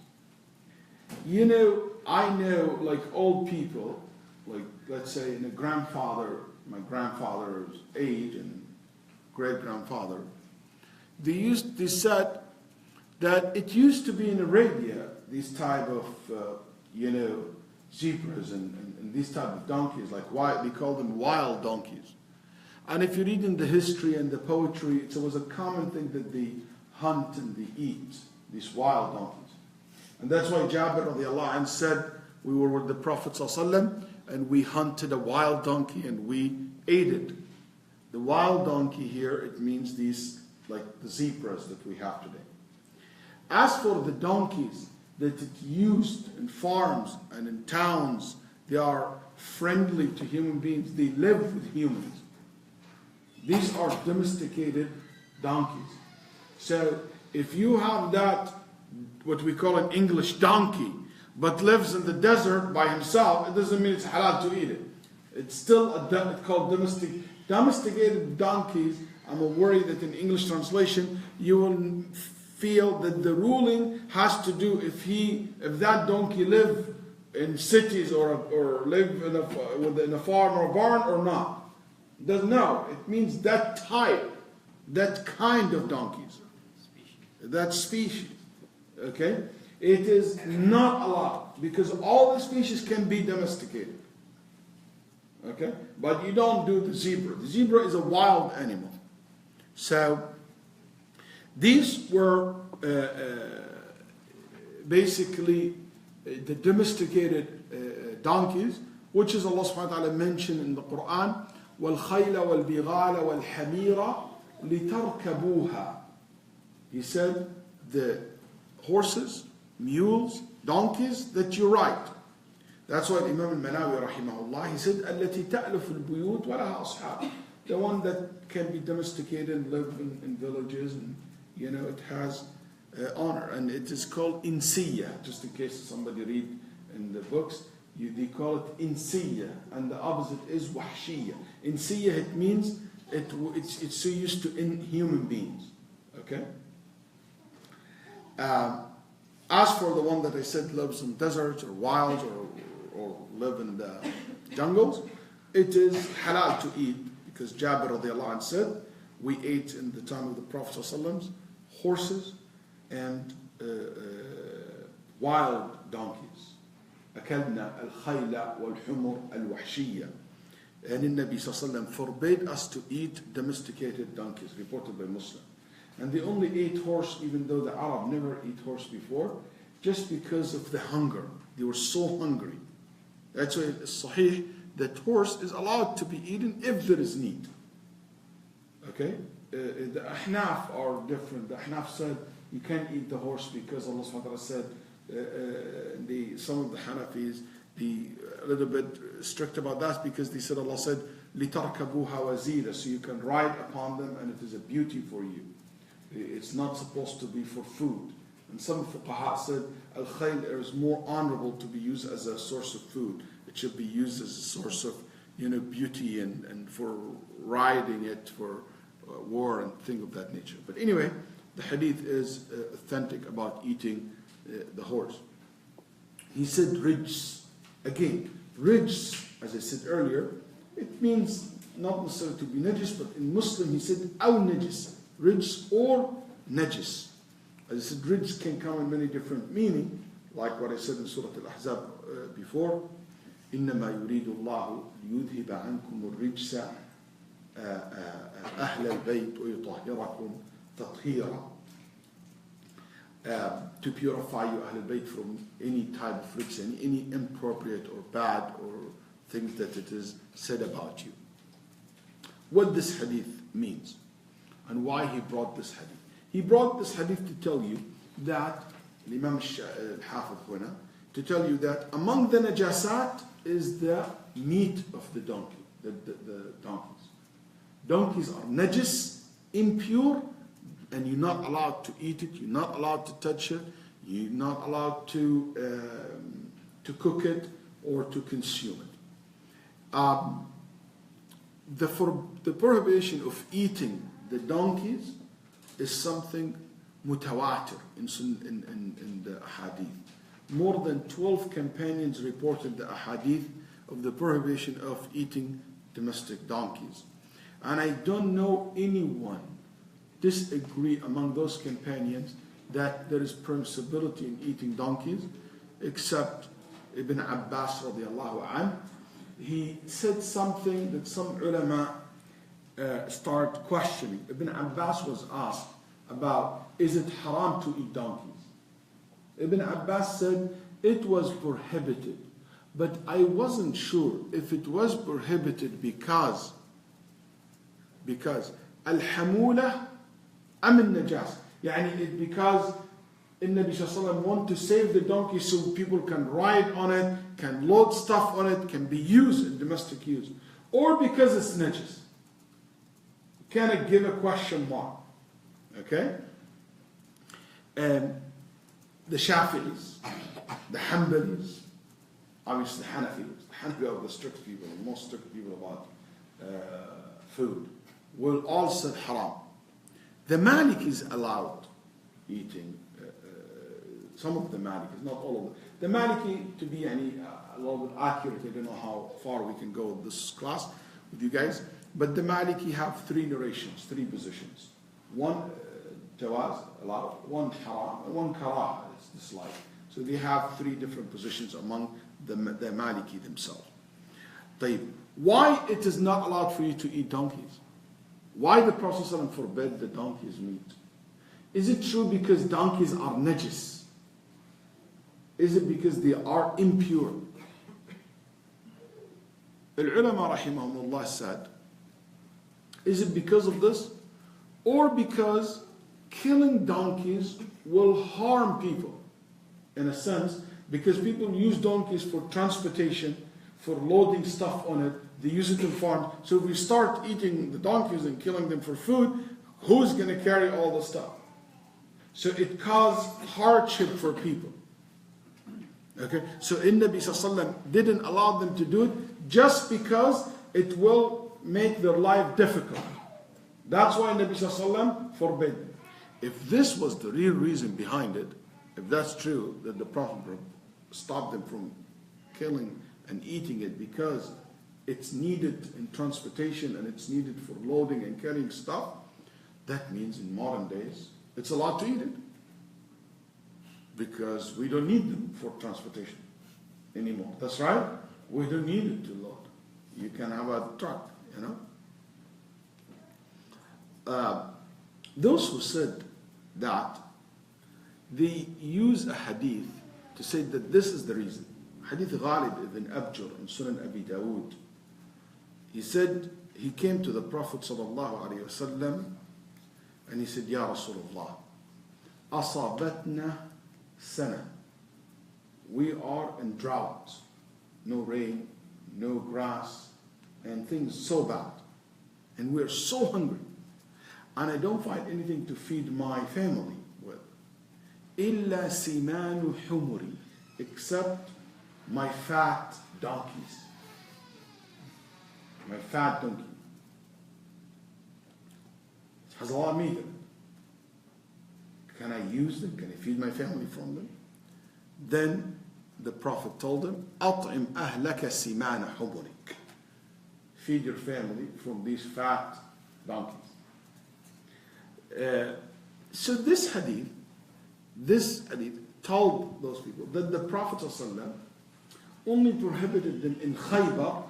Speaker 1: You know, I know, like old people, like let's say my grandfather's age and great-grandfather, they said that it used to be in Arabia, these type of, zebras and these type of donkeys, like they call them wild donkeys. And if you read in the history and the poetry, it was a common thing that they hunt and they eat these wild donkeys. And that's why Jabir radiallahu anh said, we were with the Prophet ﷺ and we hunted a wild donkey and we ate it. The wild donkey here, it means these, like the zebras that we have today. As for the donkeys that it used in farms and in towns, they are friendly to human beings. They live with humans. These are domesticated donkeys. So if you have that, what we call an English donkey, but lives in the desert by himself, it doesn't mean it's halal to eat it. It's still it's called domesticated donkeys. I'm worried that in English translation you will feel that the ruling has to do if that donkey live in cities or live in a farm or a barn or not. No, it means that type, that kind of donkeys, that species. Okay? It is not allowed because all the species can be domesticated. Okay? But you don't do the zebra. The zebra is a wild animal. So, these were basically the domesticated donkeys, which is Allah subhanahu wa ta'ala mentioned in the Quran, وَالْخَيْلَ وَالْبِغَالَ وَالْحَمِيرَ لِتَرْكَبُوهَا. He said, the horses, mules, donkeys that you ride. That's why Imam al-Manawi rahimahullah, he said, التي تألف البيوت ولها أصحاب. The one that can be domesticated and live in villages, and it has honor. And it is called insiya, just in case somebody read in the books, they call it insiya, and the opposite is wahshiya. Insiya, it means it's so used to inhuman beings. Okay? As for the one that I said lives in deserts or wilds or live in the jungles, it is halal to eat, because Jabir radiallahu anh said, we ate in the time of the Prophet ﷺ horses and wild donkeys. أكلنا الخيل والحمر الوحشية. And the Nabi ﷺ forbade us to eat domesticated donkeys, reported by Muslim. And they only ate horse, even though the Arab never ate horse before, just because of the hunger. They were so hungry. That's why it's sahih that horse is allowed to be eaten if there is need. Okay? The Ahnaf are different. The Ahnaf said you can't eat the horse because Allah subhanahu wa ta'ala said, some of the Hanafis, a little bit strict about that, because they said, Allah said, لِتَرْكَبُوهَا وَزِيرًا, so you can ride upon them and it is a beauty for you. It's not supposed to be for food. And some fuqaha said, al-khayl is more honorable to be used as a source of food. It should be used as a source of beauty and for riding it for war and things of that nature. But anyway, the hadith is authentic about eating the horse. He said rijs. Again, rijs, as I said earlier, it means not necessarily to be najis, but in Muslim he said aw najis, rijs or najis. As I said, rijs can come in many different meanings, like what I said in Surah Al-Ahzab before. إنما يريد الله ليذهب عنكم الرجس أهل البيت ويطهركم تطهيرا. To purify you, Ahl al-Bayt, from any type of rijs, any inappropriate or bad or things that it is said about you. What this hadith means and why he brought this hadith. He brought this hadith to tell you that, Imam al-Hafidh huna, to tell you that among the najasat is the meat of the donkey, the donkeys. Donkeys are najis, impure, and you're not allowed to eat it, you're not allowed to touch it, you're not allowed to cook it or to consume it. The prohibition of eating the donkeys is something mutawatir in the hadith. More than 12 companions reported the hadith of the prohibition of eating domestic donkeys. And I don't know anyone disagree among those companions that there is permissibility in eating donkeys, except Ibn Abbas radiallahu anh. He said something that some ulama start questioning. Ibn Abbas was asked about, is it haram to eat donkeys? Ibn Abbas said it was prohibited, but I wasn't sure if it was prohibited because al-hamula am al-najas, يعني because Nabi Sallallahu Alaihi Wasallam want to save the donkey so people can ride on it, can load stuff on it, can be used in domestic use, or because it's najis. Kind of give a question mark. Okay? And the Shafi'is, the Hanbalis, obviously the Hanafis. The Hanafi are the strict people, the most strict people about food, will all say haram. The Malikis allowed eating, some of the Malikis, not all of them. The Maliki, to be a little bit accurate, I don't know how far we can go with this class with you guys. But the Maliki have three narrations, three positions. One jawaz, allowed, one haram, and one karah, it's disliked. So they have three different positions among the Maliki themselves. طيب, why it is not allowed for you to eat donkeys? Why the Prophet ﷺ forbid the donkey's meat? Is it true because donkeys are najis? Is it because they are impure? Al-ulama rahimahumullah said, is it because of this? Or because killing donkeys will harm people? In a sense, because people use donkeys for transportation, for loading stuff on it, they use it in farms. So if we start eating the donkeys and killing them for food, who's going to carry all the stuff? So it caused hardship for people. Okay, so Nabi Sallallahu didn't allow them to do it just because it will make their life difficult. That's why Nabi Sallallahu forbade them. If this was the real reason behind it, if that's true, that the Prophet stopped them from killing and eating it because it's needed in transportation and it's needed for loading and carrying stuff, that means in modern days it's allowed to eat it. Because we don't need them for transportation anymore. That's right. We don't need it to load. You can have a truck, you know. Those who said that, they use a hadith to say that this is the reason. Hadith Waleed ibn Abjar in Sunan Abi Dawood. He said, he came to the Prophet sallallahu alaihi wasallam and he said, Ya Rasulullah, asabatna sana. We are in drought. No rain, no grass, and things so bad. And we're so hungry. And I don't find anything to feed my family with. Illa simanu humuri, except my fat donkeys. My fat donkey. It has a lot of meat in it. Can I use them? Can I feed my family from them? Then the Prophet told him, أطعم أهلك سمان حمرك. Feed your family from these fat donkeys. So this hadith told those people that the Prophet ﷺ only prohibited them in Khaybar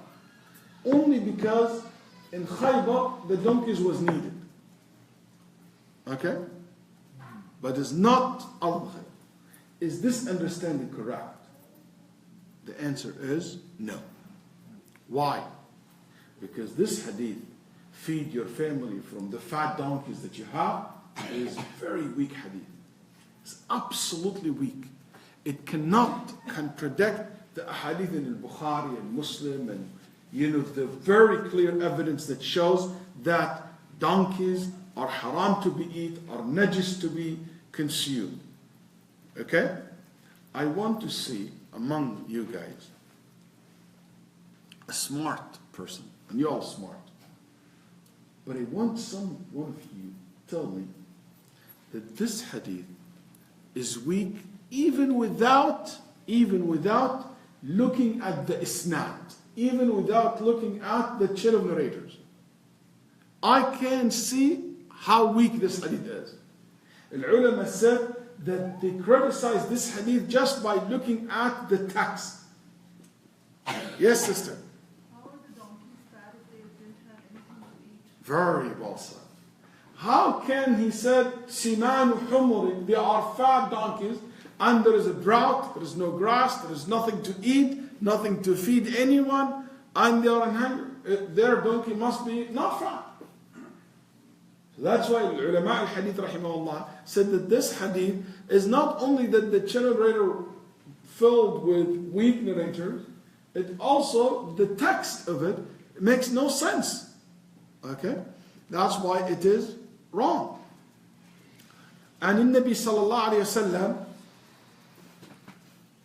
Speaker 1: only because in Khaybar the donkeys was needed. Okay? But it's not al-Khaybar. Is this understanding correct? The answer is no. Why? Because this hadith, feed your family from the fat donkeys that you have, is very weak hadith. It's absolutely weak. It cannot contradict the hadith in al-Bukhari and Muslim and the very clear evidence that shows that donkeys are haram to be eaten, are najis to be consumed. Okay? I want to see among you guys a smart person, and you're all smart. But I want one of you tell me that this hadith is weak even without looking at the isnad, even without looking at the chain of narrators. I can see how weak this hadith is. Al-ulama said that they criticize this hadith just by looking at the text. Yes, sister?
Speaker 4: How are the donkeys fat if they didn't have anything to eat?
Speaker 1: Very well said. How can he said, Simanu humuri, they are fat donkeys, and there is a drought, there is no grass, there is nothing to eat, nothing to feed anyone, and they are in hunger. Their donkey must be not fat. So that's why ulama al-hadith rahimahullah said that this hadith is not only that the narrator filled with weak narrators, it also, the text of it makes no sense. Okay? That's why it is wrong. And in Nabi sallallahu alayhi wasallam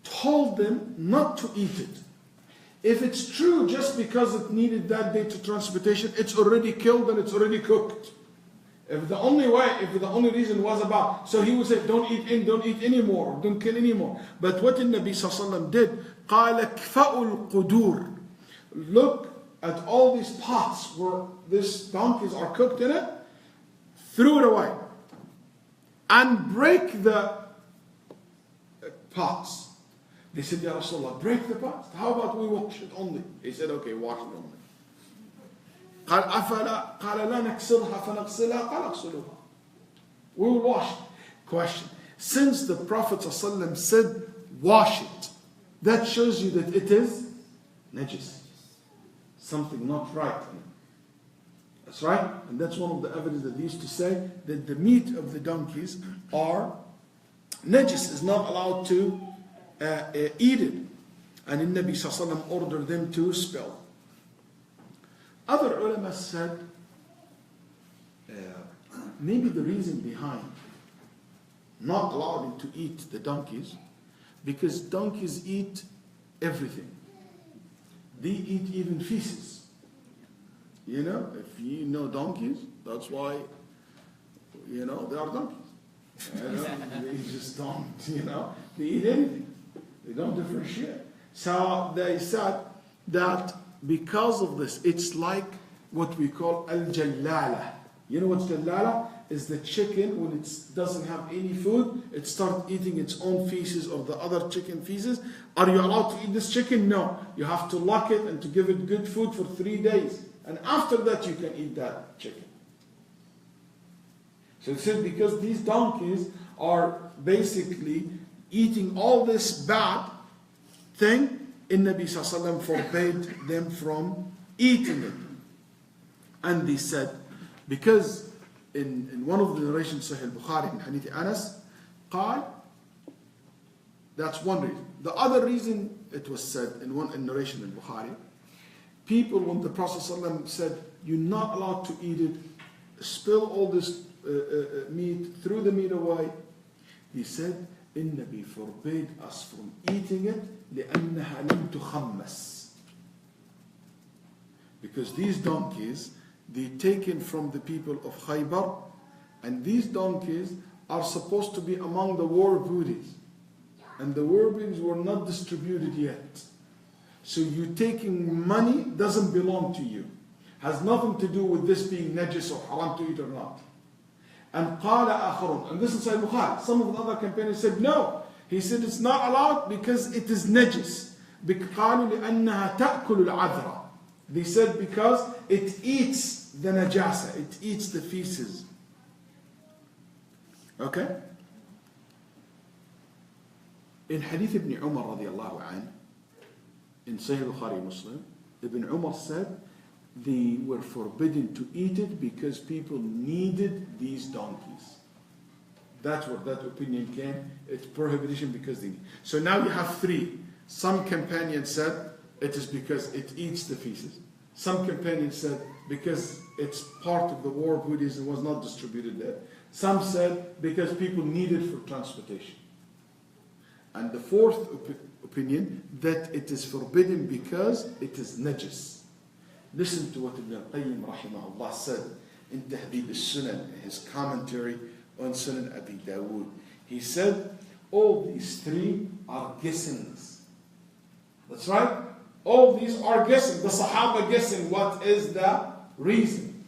Speaker 1: told them not to eat it. If it's true just because it needed that day to transportation, it's already killed and it's already cooked. If the only reason was about, so he would say, don't eat anymore, don't kill anymore. But what the Nabi sallallahu alayhi wasallam did, قال كفأوا القدور. Look at all these pots where these donkeys are cooked in it, threw it away, and break the pots. They said, Ya Rasulullah, break the pots? How about we wash it only? He said, okay, wash it only. قال أفلا قال لا نكسرها فنغسلها قال اغسلوها. We will wash it. Question. Since the Prophet ﷺ said, wash it, that shows you that it is najis. Something not right in it. That's right. And that's one of the evidence that they used to say that the meat of the donkeys are najis, is not allowed to eat it. And the Nabi ﷺ ordered them to spill. Other ulama said, maybe the reason behind not allowing to eat the donkeys, because donkeys eat everything. They eat even feces. You know, if you know donkeys, that's why, you know, they are donkeys. They just don't, you know, they eat anything. They don't differentiate. So they said that because of this, it's like what we call al-jallala. You know what's jallala? Is the chicken, when it doesn't have any food, it starts eating its own feces of the other chicken feces. Are you allowed to eat this chicken? No. You have to lock it and to give it good food for 3 days. And after that, you can eat that chicken. So it said because these donkeys are basically eating all this bad thing, Nabi Sallallahu forbade them from eating it. And they said, because in one of the narrations, Sahih Bukhari, in Hadith Anas, قال, that's one reason. The other reason, it was said in one narration in Bukhari, people, when the Prophet ﷺ said, you're not allowed to eat it, spill all this meat, threw the meat away, he said, Nabi forbade us from eating it, لأنها لم تخمس. Because these donkeys, they taken from the people of Khaybar, and these donkeys are supposed to be among the war booties, and the war booties were not distributed yet. So you taking money doesn't belong to you, has nothing to do with this being najis or haram to eat or not. And قال آخرون, and this is Sahih Bukhari. Some of the other companions said no. He said it's not allowed because it is najis. قالوا لأنها تأكل العذرة. They said because it eats the najasa, it eats the feces. Okay? In Hadith Ibn Umar radiallahu anh, in Sahih Bukhari Muslim, Ibn Umar said they were forbidden to eat it because people needed these donkeys. That's where that opinion came. It's prohibition because they need. So now you have three. Some companions said it is because it eats the feces. Some companions said because it's part of the war booties and was not distributed there. Some said because people need it for transportation. And the fourth opinion, that it is forbidden because it is najis. Listen to what Ibn al-Qayyim rahimahullah said in Tahdhib al-Sunan, his commentary on Sunan Abi Dawood. He said, all these three are guessings. That's right. All these are guessing. The Sahaba guessing what is the reason.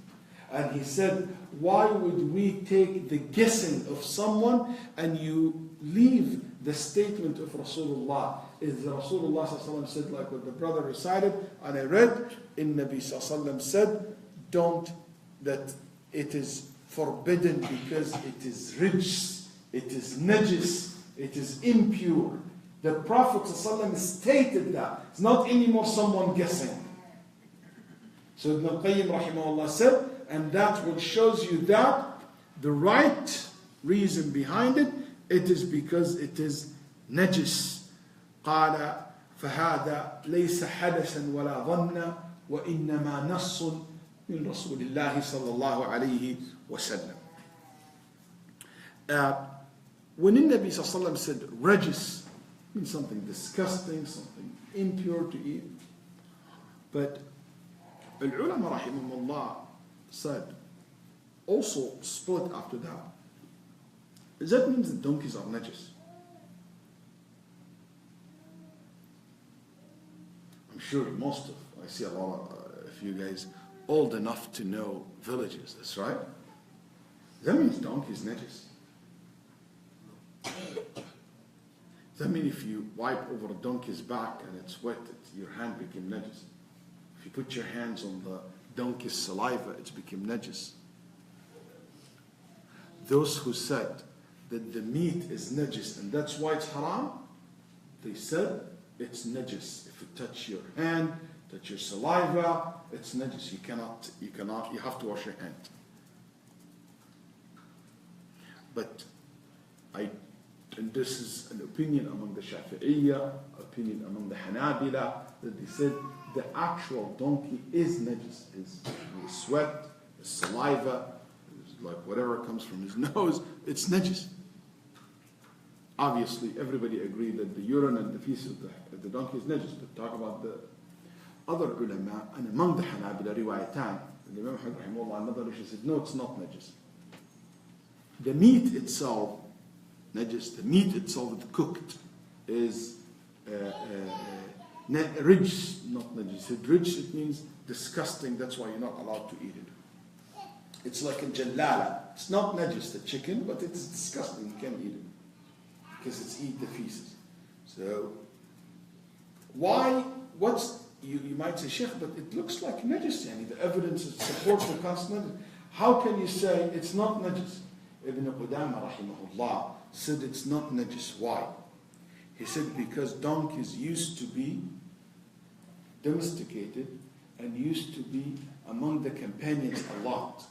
Speaker 1: And he said, why would we take the guessing of someone and you leave the statement of Rasulullah? Is the Rasulullah said, like what the brother recited, and I read, in Nabi said, don't, that it is forbidden because it is rich, it is najis, it is impure. The Prophet ﷺ stated that. It's not anymore someone guessing. So Ibn al-Qayyim rahimahullah said, and that what shows you that the right reason behind it, it is because it is najis. قال فهذا ليس حدثا ولا ظنا وإنما نص من رسول الله صلى الله عليه وسلم. When the Nabi صلى الله عليه وسلم said rajis, means something disgusting, something impure to eat. But al-ulama rahimahullah said, also split after that. That means that donkeys are najis. I'm sure most of, I see a lot of of you guys old enough to know villages, that's right? That means donkey is najis. That means if you wipe over a donkey's back and it's wet, your hand became najis. If you put your hands on the donkey's saliva, it's become najis. Those who said that the meat is najis and that's why it's haram, they said it's najis. If you touch your hand, touch your saliva, it's najis. You have to wash your hand. But and this is an opinion among the Shafi'iyya, opinion among the Hanabila, that they said the actual donkey is najis. His sweat, his saliva, like whatever comes from his nose, it's najis. Obviously, everybody agreed that the urine and the feces of the donkey is najis, but talk about the other ulama, and among the Hanabila, riwayatan, the Imam Rahimahullah, another issue said, no, it's not najis. The meat itself, najis, the meat itself cooked is ridge, not najis. Ridge, it means disgusting, that's why you're not allowed to eat it. It's like a jalala. It's not najis, the chicken, but it's disgusting, you can't eat it. Because it's eat the feces. So, why, you might say, Shaykh, but it looks like najis, the evidence supports the constant. How can you say it's not najis? Ibn Qudama rahimahullah said it's not najis. Why? He said because donkeys used to be domesticated and used to be among the companions a lot.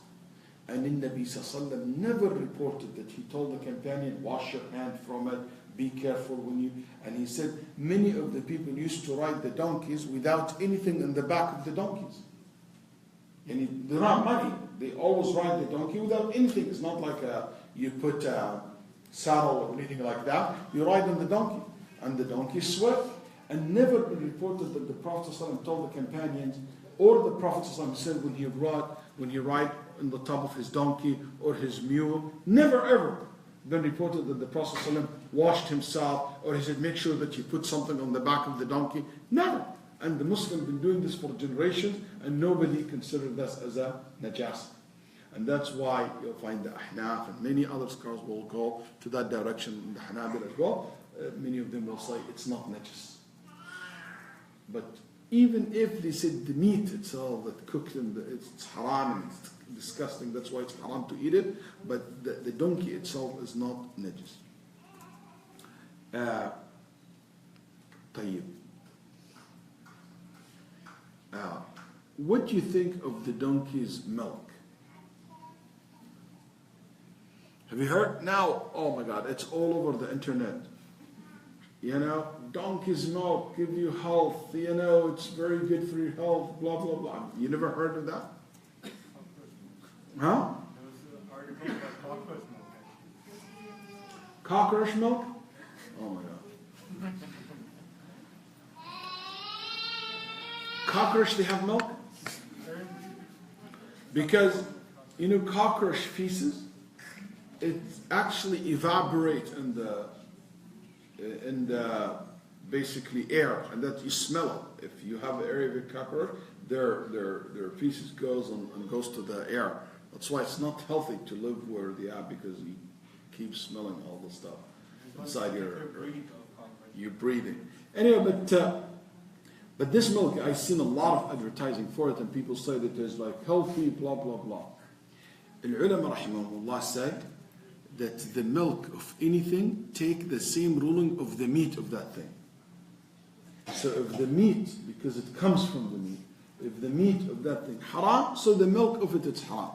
Speaker 1: And the Nabi sallallahu alaihi wasallam never reported that he told the companion, wash your hand from it, be careful when you... And he said many of the people used to ride the donkeys without anything in the back of the donkeys. And they're not money. They always ride the donkey without anything. It's not like you put a saddle or anything like that. You ride on the donkey. And the donkey sweat. And never been reported that the Prophet ﷺ told the companions, or the Prophet ﷺ said when he ride on the top of his donkey or his mule, never ever been reported that the Prophet ﷺ washed himself, or he said make sure that you put something on the back of the donkey. Never. And the Muslims been doing this for generations, and nobody considered this as a najas. And that's why you'll find the Ahnaf and many other scholars will go to that direction, the Hanabil as well. Many of them will say it's not najis. But even if they said the meat itself that cooked it's haram and it's disgusting, that's why it's haram to eat it, but the donkey itself is not najis. طيب. What do you think of the donkey's milk? Have you heard? Now, oh my God, it's all over the internet. Donkey's milk give you health, it's very good for your health, blah, blah, blah. You never heard of that? Huh? Cockroach milk? Oh my God. Cockroach, they have milk? Because, cockroach feces, it actually evaporates in the basically air, and that you smell it. If you have an area with cockroach, their feces goes to the air. That's why it's not healthy to live where they are, because you keep smelling all the stuff inside you're breathing. Anyway, but this milk, I've seen a lot of advertising for it, and people say that it's like healthy, blah, blah, blah. Al-ulama rahimahullah said that the milk of anything take the same ruling of the meat of that thing. So if the meat, because it comes from the meat, if the meat of that thing haram, so the milk of it is haram.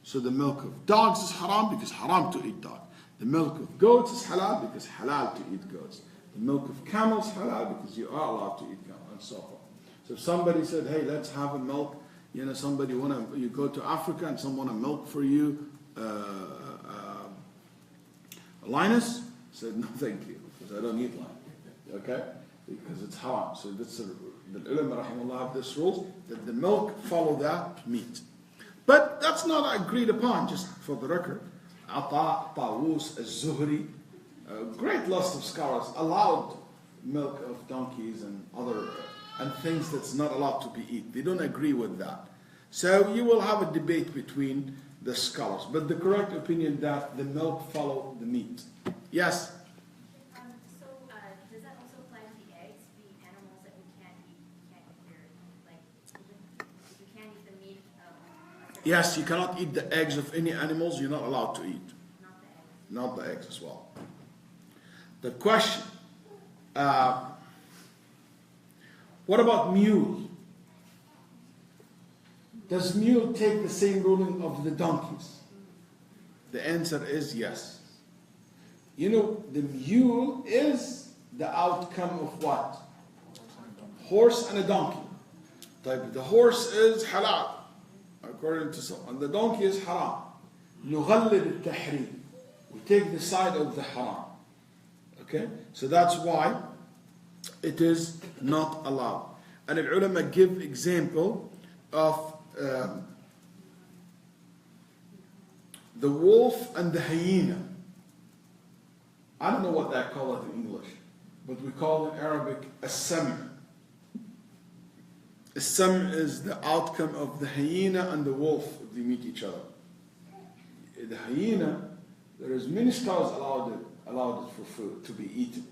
Speaker 1: So the milk of dogs is haram because haram to eat dog. The milk of goats is halal because halal to eat goats. The milk of camels halal because you are allowed to eat camel, and so forth. So if somebody said, hey, let's have a milk, you go to Africa and someone want a milk for you, Linus said, no thank you, because I don't eat line, okay? Because it's haram. So the ulama rahimahullah have this rule that the milk follow that meat. But that's not agreed upon, just for the record. Ata, Tawus, Az-Zuhri, a great list of scholars allowed milk of donkeys and other and things that's not allowed to be eaten. They don't agree with that. So you will have a debate between the scholars. But the correct opinion that the milk follow the meat. Yes?
Speaker 5: Does that also apply to the eggs, the animals that we can't eat? Can't eat their, like, you can't eat the meat of...
Speaker 1: Yes, you cannot eat the eggs of any animals you're not allowed to eat.
Speaker 5: Not the eggs.
Speaker 1: Not the eggs as well. The question, what about mule? Does mule take the same ruling of the donkeys? The answer is yes. You know, the mule is the outcome of what? Horse and a donkey. The horse is halal, according to some, and the donkey is haram. نغلب التحريم. We take the side of the haram. Okay? So that's why it is not allowed. And the ulama give example of the wolf and the hyena. I don't know what they call it in English, but we call in Arabic a sam. A sam is the outcome of the hyena and the wolf if they meet each other. The hyena, there is many scholars allowed it for food to be eaten.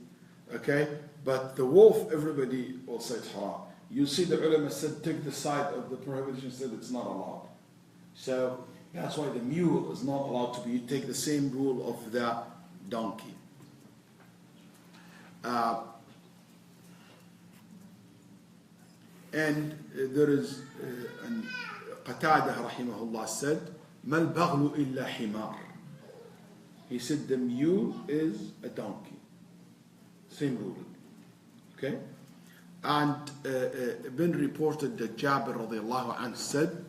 Speaker 1: Okay? But the wolf, everybody will say it's haram. You see the ulama said take the side of the prohibition, said it's not allowed. So that's why the mule is not allowed to be. You take the same rule of the donkey. And there is and Qatada rahimahullah said, "Mal baghlu illa himar." He said the mule is a donkey. Same rule. Okay? And been reported that Jabir radiallahu anhu said,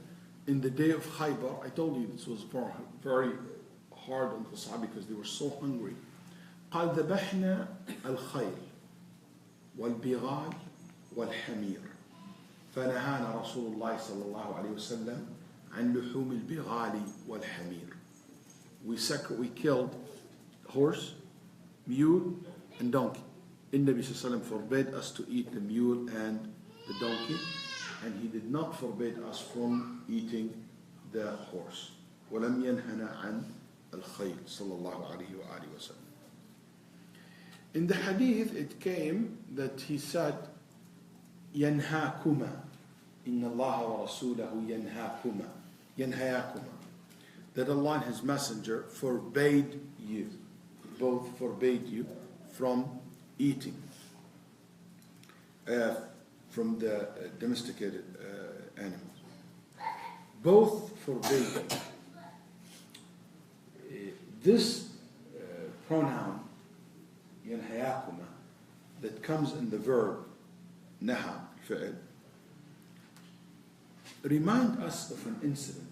Speaker 1: in the day of Khaybar, I told you this was very hard on the Sahaba because they were so hungry. قال ذبحنا الخيل والبغال والحمير فنهانا رسول الله صلى الله عليه وسلم عن لحوم البغال والحمير. We killed horse, mule, and donkey. And Nabi Sallallahu Alaihi Wasallam forbade us to eat the mule and the donkey, and he did not forbid us from eating the horse. ولم ينهنا عن الخيل صلى الله عليه وآله وسلم. In the hadith it came that he said ينهاكما إن الله ورسوله ينهاكما, that Allah and His Messenger forbade you, both forbade you from eating from the domesticated animals. Both forbade. This pronoun ينهاكما that comes in the verb نهى فعل remind us of an incident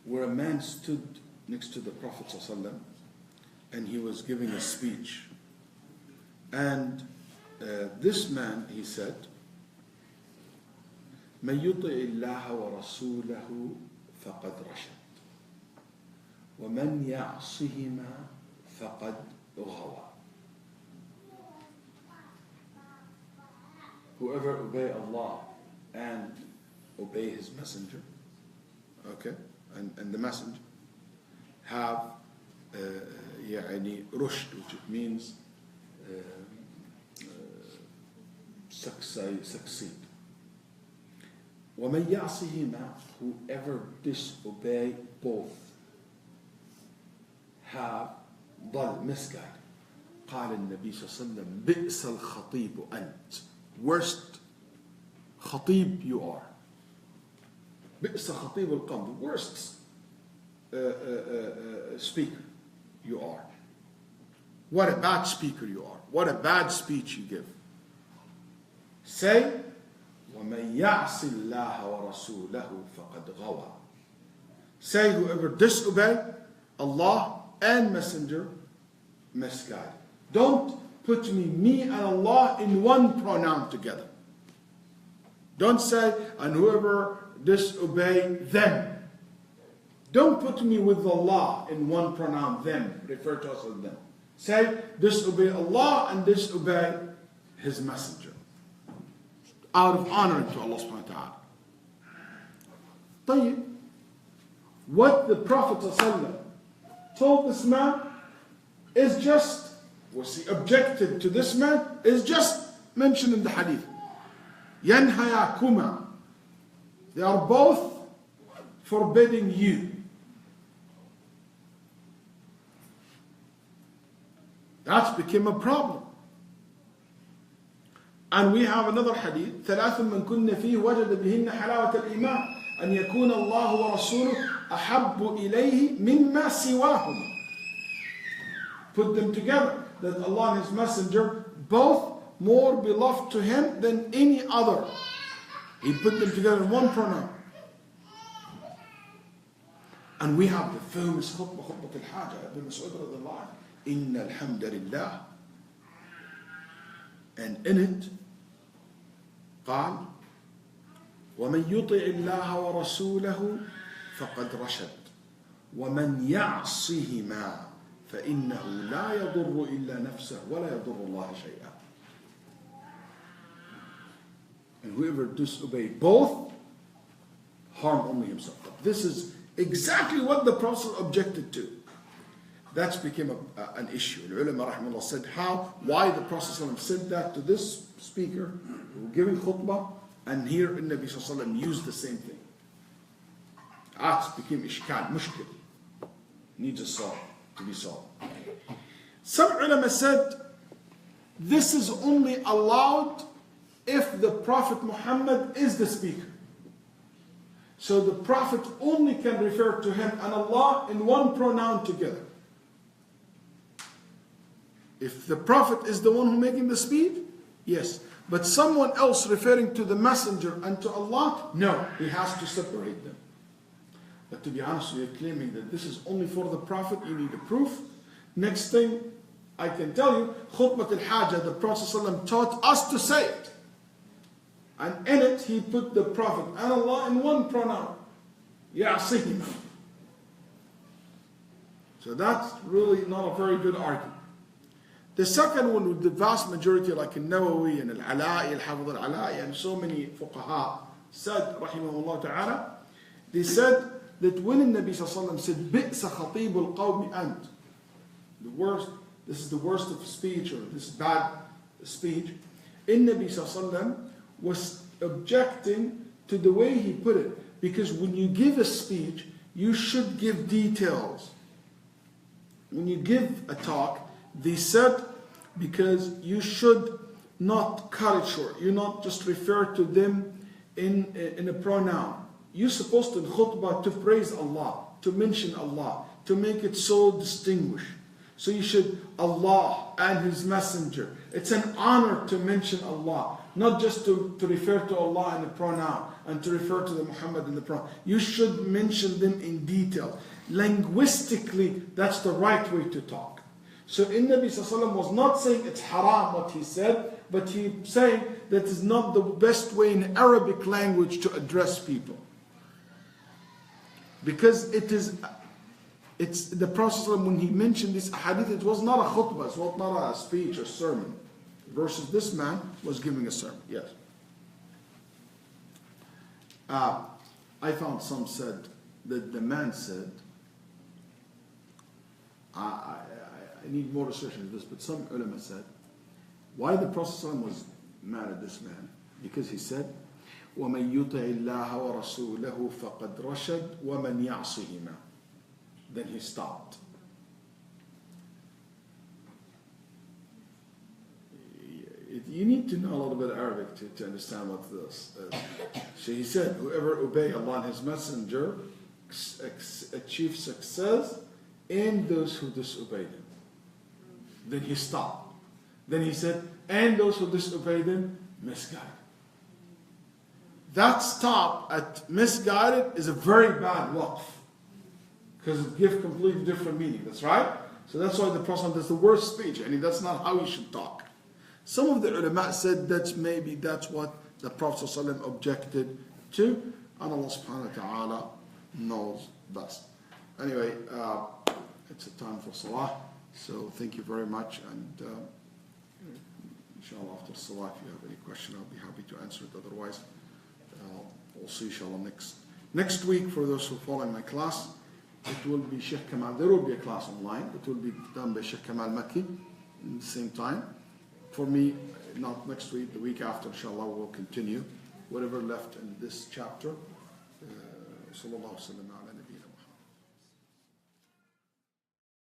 Speaker 1: where a man stood next to the Prophet ﷺ and he was giving a speech. And this man, he said, من يطع الله ورسوله فقد رشد ومن يعصهما فقد غوى. Whoever obey Allah and obey His Messenger, okay, and the Messenger have يعني رشد, which it means succeed. وَمَنْ يَعْصِهِمَا, whoever disobey both, have ضل, misguided. قال النبي صلى الله عليه وسلم بئس الخطيب أنت, worst خطيب you are. بئس خطيب القوم, worst speaker you are. What a bad speaker you are. What a bad speech you give. Say, وَمَنْ يَعْصِ اللَّهَ وَرَسُولَهُ فَقَدْ غَوَى. Say, whoever disobey Allah and Messenger, misguided. Don't put me and Allah in one pronoun together. Don't say, and whoever disobey them. Don't put me with Allah in one pronoun, them. Refer to us as them. Say, disobey Allah and disobey His Messenger. out of honor to Allah subhanahu wa ta'ala. طيب, what the Prophet ﷺ told this man is just, was he objected to this man, is just mentioned in the hadith. ينهيكما. They are both forbidding you. That's became a problem. And we have another hadith. ثلاث من كن فيه وجد بهن حلاوة الإيمان أن يكون الله ورسوله أحب إليه مما سواهما. Put them together. That Allah and His Messenger both more beloved to Him than any other. He put them together in one pronoun. And we have the famous khutbah, khutbah al-Hajah, Ibn Mas'ud radiallahu anhu. Inna alhamdulillah. And in it, قال ومن يطع الله ورسوله فقد رشد ومن يعصهما فإنه لا يضر إلا نفسه ولا يضر الله شيئا. And whoever disobeys both harm only himself. This is exactly what the Prophet objected to. That's became an issue. The ulama rahimahullah said why the Prophet said that to this speaker who giving khutbah, and here in Nabi Sallallahu used the same thing. That became ishkal, mushkil. Needs to be solved. Some ulama said this is only allowed if the Prophet Muhammad is the speaker. So the Prophet only can refer to him and Allah in one pronoun together. If the Prophet is the one who making the speech, yes. But someone else referring to the Messenger and to Allah, no, he has to separate them. But to be honest, we are claiming that this is only for the Prophet, you need a proof. Next thing I can tell you, Khutbah al-Hajah, the Prophet ﷺ taught us to say it. And in it, he put the Prophet and Allah in one pronoun. Ya'sihim. So that's really not a very good argument. The second one with the vast majority like Al-Nawawi and Al-Ala'i, Al-Hafidh Al-Ala'i and so many fuqaha said, rahimahullah ta'ala, they said that when the Nabi sallallahu alayhi wa sallam said, بِئْسَ خَطِيبُ الْقَوْمِ أَنْتِ, the worst, this is the worst of speech or this bad speech, Nabi sallallahu alayhi wa sallam was objecting to the way he put it. Because when you give a speech, you should give details. When you give a talk, they said, because you should not cut it short. You not just refer to them in a pronoun. You're supposed to in khutbah to praise Allah, to mention Allah, to make it so distinguished. So you should Allah and His Messenger. It's an honor to mention Allah, not just to refer to Allah in a pronoun and to refer to the Muhammad in the pronoun. You should mention them in detail. Linguistically, that's the right way to talk. So Nabi Sallallahu was not saying it's haram what he said, but he saying that is not the best way in Arabic language to address people. Because it's the Prophet when he mentioned this hadith, it was not a khutbah, it was not a speech or sermon. Versus this man was giving a sermon. Yes. I found some said that the man said, I need more research into this, but some ulama said, why the Prophet was mad at this man? Because he said, وَمَنْ يُطِعِ اللَّهَ وَرَسُولَهُ فَقَدْ رَشَدْ وَمَنْ يَعْصِهِمَا. Then he stopped. You need to know a little bit of Arabic to understand what this is. So he said, whoever obey Allah and His Messenger achieves success in those who disobey them. Then he stopped. Then he said, and those who disobey them, misguided. That stop at misguided is a very bad waqf. Because it gives completely different meaning. That's right? So that's why the Prophet does the worst speech. I mean, that's not how you should talk. Some of the ulama said that's what the Prophet ﷺ objected to. And Allah subhanahu wa ta'ala knows best. Anyway, it's a time for salah. So thank you very much. And inshallah, after Salah, if you have any question, I'll be happy to answer it. Otherwise, we'll see, inshallah, next week. For those who follow my class, it will be Shaykh Kamal. There will be a class online. It will be done by Shaykh Kamal Makki in the same time. For me, not next week, the week after, inshallah, we'll continue whatever left in this chapter. Sallallahu alaihi wa sallam ala nabiyina.